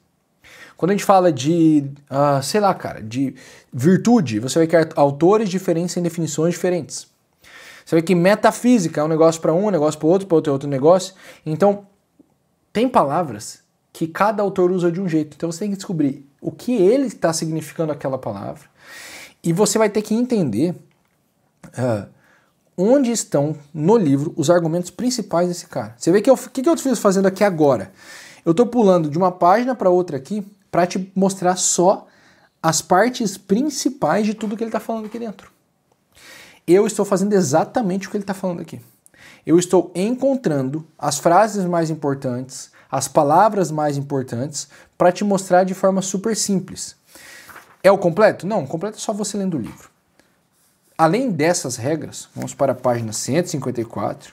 S1: Quando a gente fala de, de virtude, você vai ver que autores diferentes têm definições diferentes. Você vê que metafísica é um negócio para um negócio para outro é outro negócio. Então, tem palavras que cada autor usa de um jeito. Então você tem que descobrir o que ele está significando aquela palavra. E você vai ter que entender onde estão no livro os argumentos principais desse cara. Você vê que o que eu fiz fazendo aqui agora? Eu estou pulando de uma página para outra aqui para te mostrar só as partes principais de tudo que ele está falando aqui dentro. Eu estou fazendo exatamente o que ele está falando aqui. Eu estou encontrando as frases mais importantes, as palavras mais importantes, para te mostrar de forma super simples. É o completo? Não, o completo é só você lendo o livro. Além dessas regras, vamos para a página 154.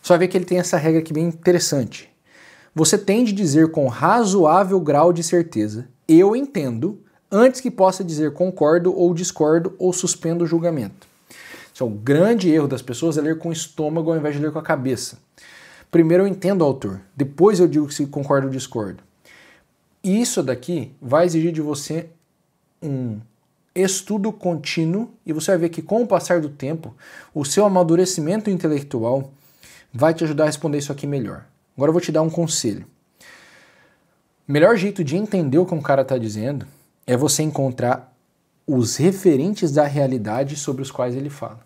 S1: Você vai ver que ele tem essa regra aqui bem interessante. Você tem de dizer com razoável grau de certeza, eu entendo, antes que possa dizer concordo ou discordo ou suspendo o julgamento. Esse é o grande erro das pessoas, é ler com o estômago ao invés de ler com a cabeça. Primeiro eu entendo o autor, depois eu digo se concordo ou discordo. Isso daqui vai exigir de você um estudo contínuo e você vai ver que com o passar do tempo, o seu amadurecimento intelectual vai te ajudar a responder isso aqui melhor. Agora eu vou te dar um conselho. O melhor jeito de entender o que um cara está dizendo é você encontrar os referentes da realidade sobre os quais ele fala.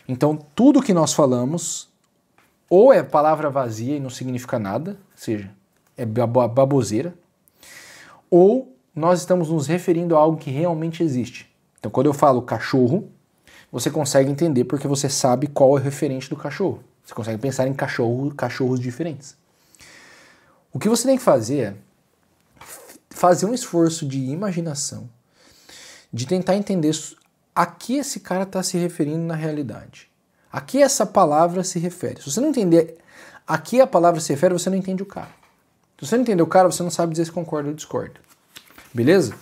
S1: Então, tudo que nós falamos ou é palavra vazia e não significa nada, ou seja, é baboseira, ou nós estamos nos referindo a algo que realmente existe. Então, quando eu falo cachorro, você consegue entender porque você sabe qual é o referente do cachorro. Você consegue pensar em cachorros diferentes. O que você tem que fazer é fazer um esforço de imaginação, de tentar entender a que esse cara está se referindo na realidade. A que essa palavra se refere. Se você não entender a que a palavra se refere, você não entende o cara. Se você não entender o cara, você não sabe dizer se concorda ou discorda. Beleza?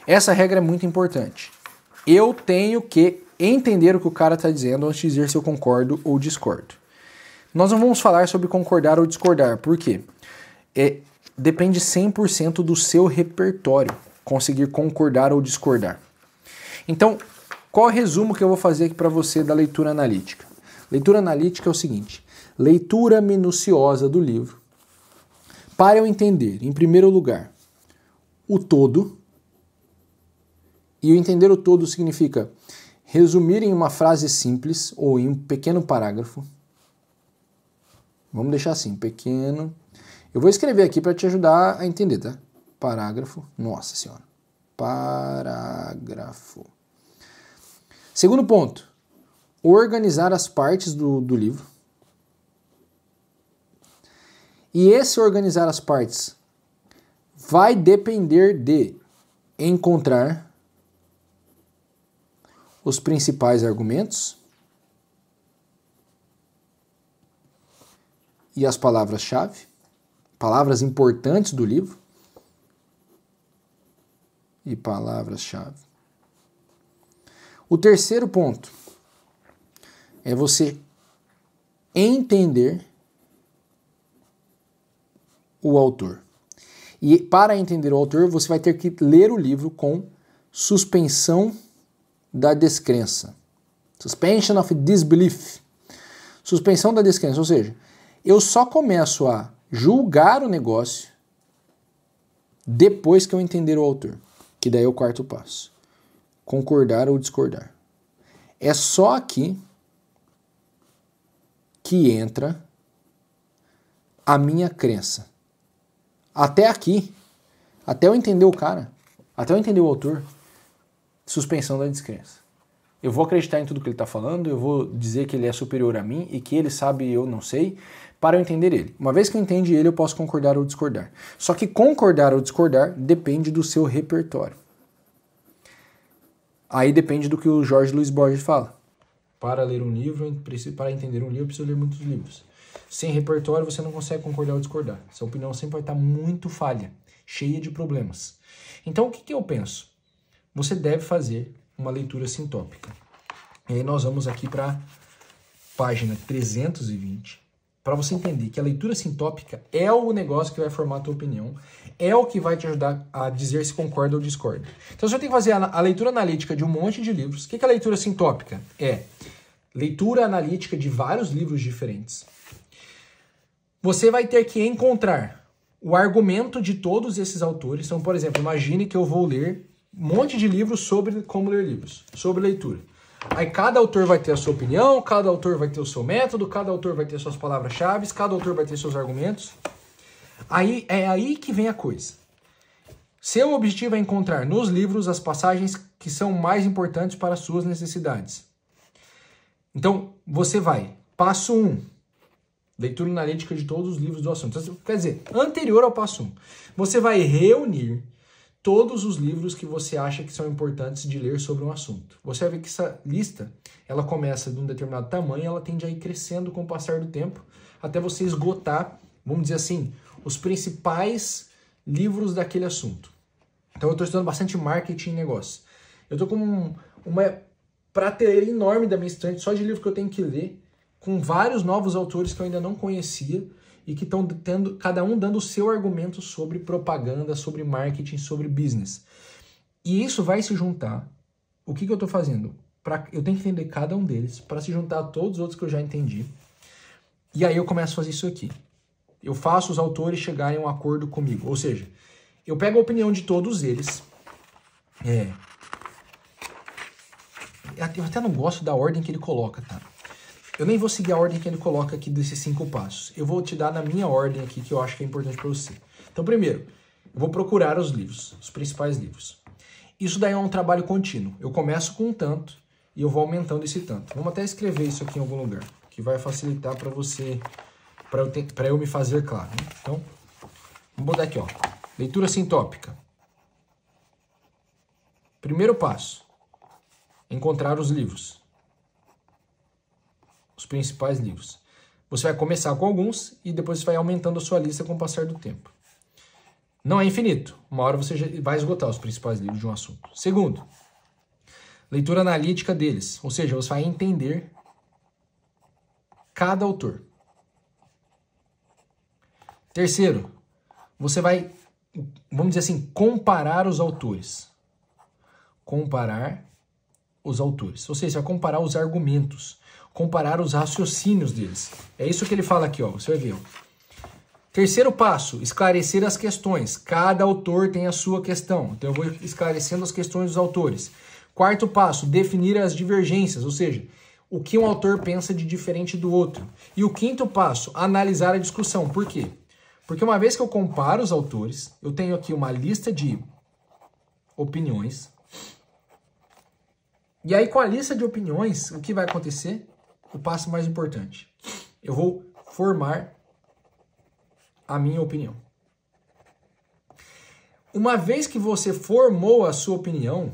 S1: Essa regra é muito importante. Eu tenho que entender o que o cara está dizendo antes de dizer se eu concordo ou discordo. Nós não vamos falar sobre concordar ou discordar. Por quê? Depende 100% do seu repertório conseguir concordar ou discordar. Então, qual é o resumo que eu vou fazer aqui para você da leitura analítica? Leitura analítica é o seguinte: leitura minuciosa do livro para eu entender, em primeiro lugar, o todo. E o entender o todo significa resumir em uma frase simples ou em um pequeno parágrafo. Vamos deixar assim, pequeno. Eu vou escrever aqui para te ajudar a entender, tá? Parágrafo. Nossa Senhora. Parágrafo. Segundo ponto. Organizar as partes do livro. E esse organizar as partes vai depender de encontrar os principais argumentos e as palavras-chave, palavras importantes do livro e palavras-chave. O terceiro ponto é você entender o autor. E para entender o autor, você vai ter que ler o livro com suspensão da descrença. Suspension of disbelief. Suspensão da descrença, ou seja, eu só começo a julgar o negócio depois que eu entender o autor, que daí é o quarto passo. Concordar ou discordar. É só aqui que entra a minha crença. Até aqui, até eu entender o cara, até eu entender o autor, suspensão da descrença. Eu vou acreditar em tudo que ele está falando, eu vou dizer que ele é superior a mim e que ele sabe e eu não sei, para eu entender ele. Uma vez que eu entendi ele, eu posso concordar ou discordar. Só que concordar ou discordar depende do seu repertório. Aí depende do que o Jorge Luiz Borges fala. Para ler um livro, para entender um livro, eu preciso ler muitos livros. Sem repertório, você não consegue concordar ou discordar. Sua opinião sempre vai estar muito falha, cheia de problemas. Então, o que eu penso? Você deve fazer uma leitura sintópica. E aí nós vamos aqui para a página 320, para você entender que a leitura sintópica é o negócio que vai formar a tua opinião, é o que vai te ajudar a dizer se concorda ou discorda. Então, se eu tenho que fazer a leitura analítica de um monte de livros, o que é a leitura sintópica? É leitura analítica de vários livros diferentes. Você vai ter que encontrar o argumento de todos esses autores. Então, por exemplo, imagine que eu vou ler um monte de livros sobre como ler livros, sobre leitura. Aí cada autor vai ter a sua opinião, cada autor vai ter o seu método, cada autor vai ter suas palavras-chave, cada autor vai ter seus argumentos. Aí é aí que vem a coisa. Seu objetivo é encontrar nos livros as passagens que são mais importantes para as suas necessidades. Então, você vai, passo 1, leitura analítica de todos os livros do assunto. Então, quer dizer, anterior ao passo 1, você vai reunir todos os livros que você acha que são importantes de ler sobre um assunto. Você vai ver que essa lista, ela começa de um determinado tamanho, ela tende a ir crescendo com o passar do tempo, até você esgotar, vamos dizer assim, os principais livros daquele assunto. Então eu estou estudando bastante marketing e negócio. Eu estou com uma prateleira enorme da minha estante só de livro que eu tenho que ler, com vários novos autores que eu ainda não conhecia e que estão tendo, cada um dando o seu argumento sobre propaganda, sobre marketing, sobre business. E isso vai se juntar. O que eu estou fazendo? Eu tenho que entender cada um deles para se juntar a todos os outros que eu já entendi. E aí eu começo a fazer isso aqui. Eu faço os autores chegarem a um acordo comigo. Ou seja, eu pego a opinião de todos eles. Eu até não gosto da ordem que ele coloca, tá? Eu nem vou seguir a ordem que ele coloca aqui desses 5 passos. Eu vou te dar na minha ordem aqui, que eu acho que é importante para você. Então, primeiro, eu vou procurar os livros, os principais livros. Isso daí é um trabalho contínuo. Eu começo com um tanto e eu vou aumentando esse tanto. Vamos até escrever isso aqui em algum lugar, que vai facilitar para você, para eu me fazer claro, né? Então, vamos botar aqui, ó. Leitura sintópica. Primeiro passo, encontrar os livros. Os principais livros. Você vai começar com alguns e depois você vai aumentando a sua lista com o passar do tempo. Não é infinito. Uma hora você já vai esgotar os principais livros de um assunto. Segundo, leitura analítica deles. Ou seja, você vai entender cada autor. Terceiro, você vai, vamos dizer assim, comparar os autores. Comparar os autores. Ou seja, você vai comparar os argumentos. Comparar os raciocínios deles. É isso que ele fala aqui, ó. Você vai ver, ó. Terceiro passo, esclarecer as questões. Cada autor tem a sua questão. Então eu vou esclarecendo as questões dos autores. Quarto passo, definir as divergências, ou seja, o que um autor pensa de diferente do outro. E o quinto passo, analisar a discussão. Por quê? Porque uma vez que eu comparo os autores, eu tenho aqui uma lista de opiniões. E aí, com a lista de opiniões, o que vai acontecer? O passo mais importante. Eu vou formar a minha opinião. Uma vez que você formou a sua opinião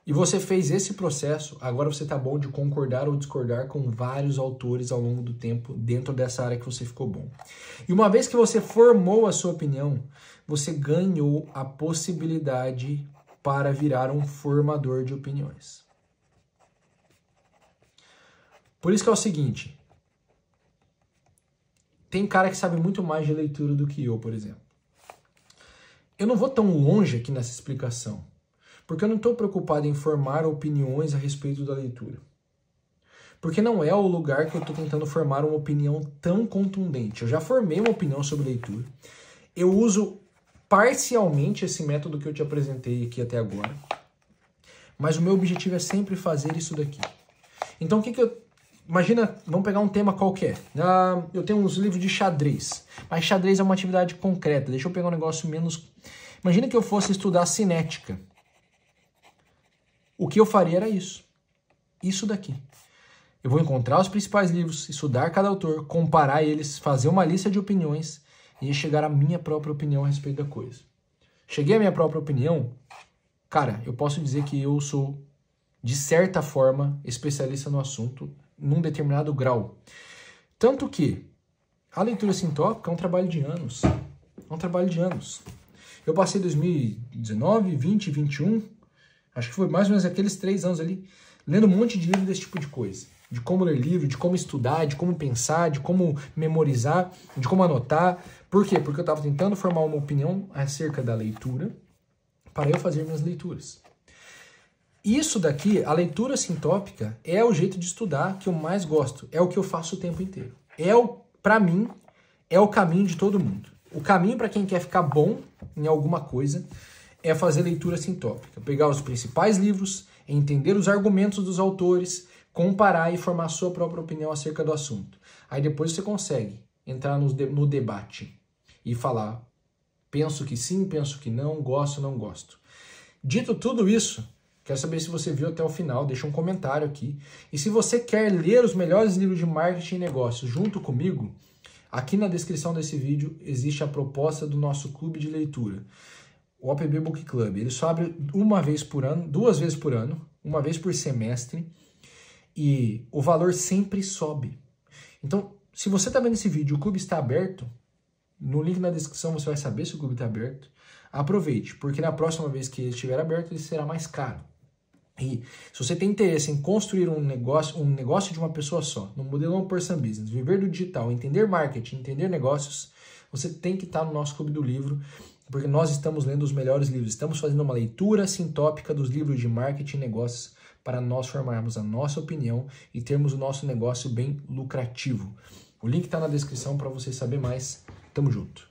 S1: e você fez esse processo, agora você tá bom de concordar ou discordar com vários autores ao longo do tempo dentro dessa área que você ficou bom. E uma vez que você formou a sua opinião, você ganhou a possibilidade para virar um formador de opiniões. Por isso que é o seguinte, tem cara que sabe muito mais de leitura do que eu, por exemplo. Eu não vou tão longe aqui nessa explicação, porque eu não estou preocupado em formar opiniões a respeito da leitura. Porque não é o lugar que eu estou tentando formar uma opinião tão contundente. Eu já formei uma opinião sobre leitura. Eu uso parcialmente esse método que eu te apresentei aqui até agora. Mas o meu objetivo é sempre fazer isso daqui. Então, imagina, vamos pegar um tema qualquer. Eu tenho uns livros de xadrez. Mas xadrez é uma atividade concreta. Deixa eu pegar um negócio menos... Imagina que eu fosse estudar cinética. O que eu faria era isso. Isso daqui. Eu vou encontrar os principais livros, estudar cada autor, comparar eles, fazer uma lista de opiniões e chegar à minha própria opinião a respeito da coisa. Cheguei à minha própria opinião, cara, eu posso dizer que eu sou, de certa forma, especialista no assunto, num determinado grau. Tanto que a leitura sintópica é um trabalho de anos. É um trabalho de anos. Eu passei 2019, 20, 21... Acho que foi mais ou menos aqueles 3 anos ali, lendo um monte de livro desse tipo de coisa. De como ler livro, de como estudar, de como pensar, de como memorizar, de como anotar. Por quê? Porque eu estava tentando formar uma opinião acerca da leitura para eu fazer minhas leituras. Isso daqui, a leitura sintópica, é o jeito de estudar que eu mais gosto. É o que eu faço o tempo inteiro. Para mim, é o caminho de todo mundo. O caminho para quem quer ficar bom em alguma coisa é fazer leitura sintópica, pegar os principais livros, entender os argumentos dos autores, comparar e formar a sua própria opinião acerca do assunto. Aí depois você consegue entrar no debate e falar, penso que sim, penso que não, gosto, não gosto. Dito tudo isso, quero saber se você viu até o final, deixa um comentário aqui. E se você quer ler os melhores livros de marketing e negócios junto comigo, aqui na descrição desse vídeo existe a proposta do nosso clube de leitura. O OPB Book Club, ele só abre uma vez por ano, 2 vezes por ano, uma vez por semestre, e o valor sempre sobe. Então, se você está vendo esse vídeo, o clube está aberto, no link na descrição você vai saber se o clube está aberto. Aproveite, porque na próxima vez que ele estiver aberto, ele será mais caro. E se você tem interesse em construir um negócio de uma pessoa só, no modelo One Person Business, viver do digital, entender marketing, entender negócios, você tem que estar no nosso clube do livro, porque nós estamos lendo os melhores livros. Estamos fazendo uma leitura sintópica dos livros de marketing e negócios para nós formarmos a nossa opinião e termos o nosso negócio bem lucrativo. O link está na descrição para você saber mais. Tamo junto.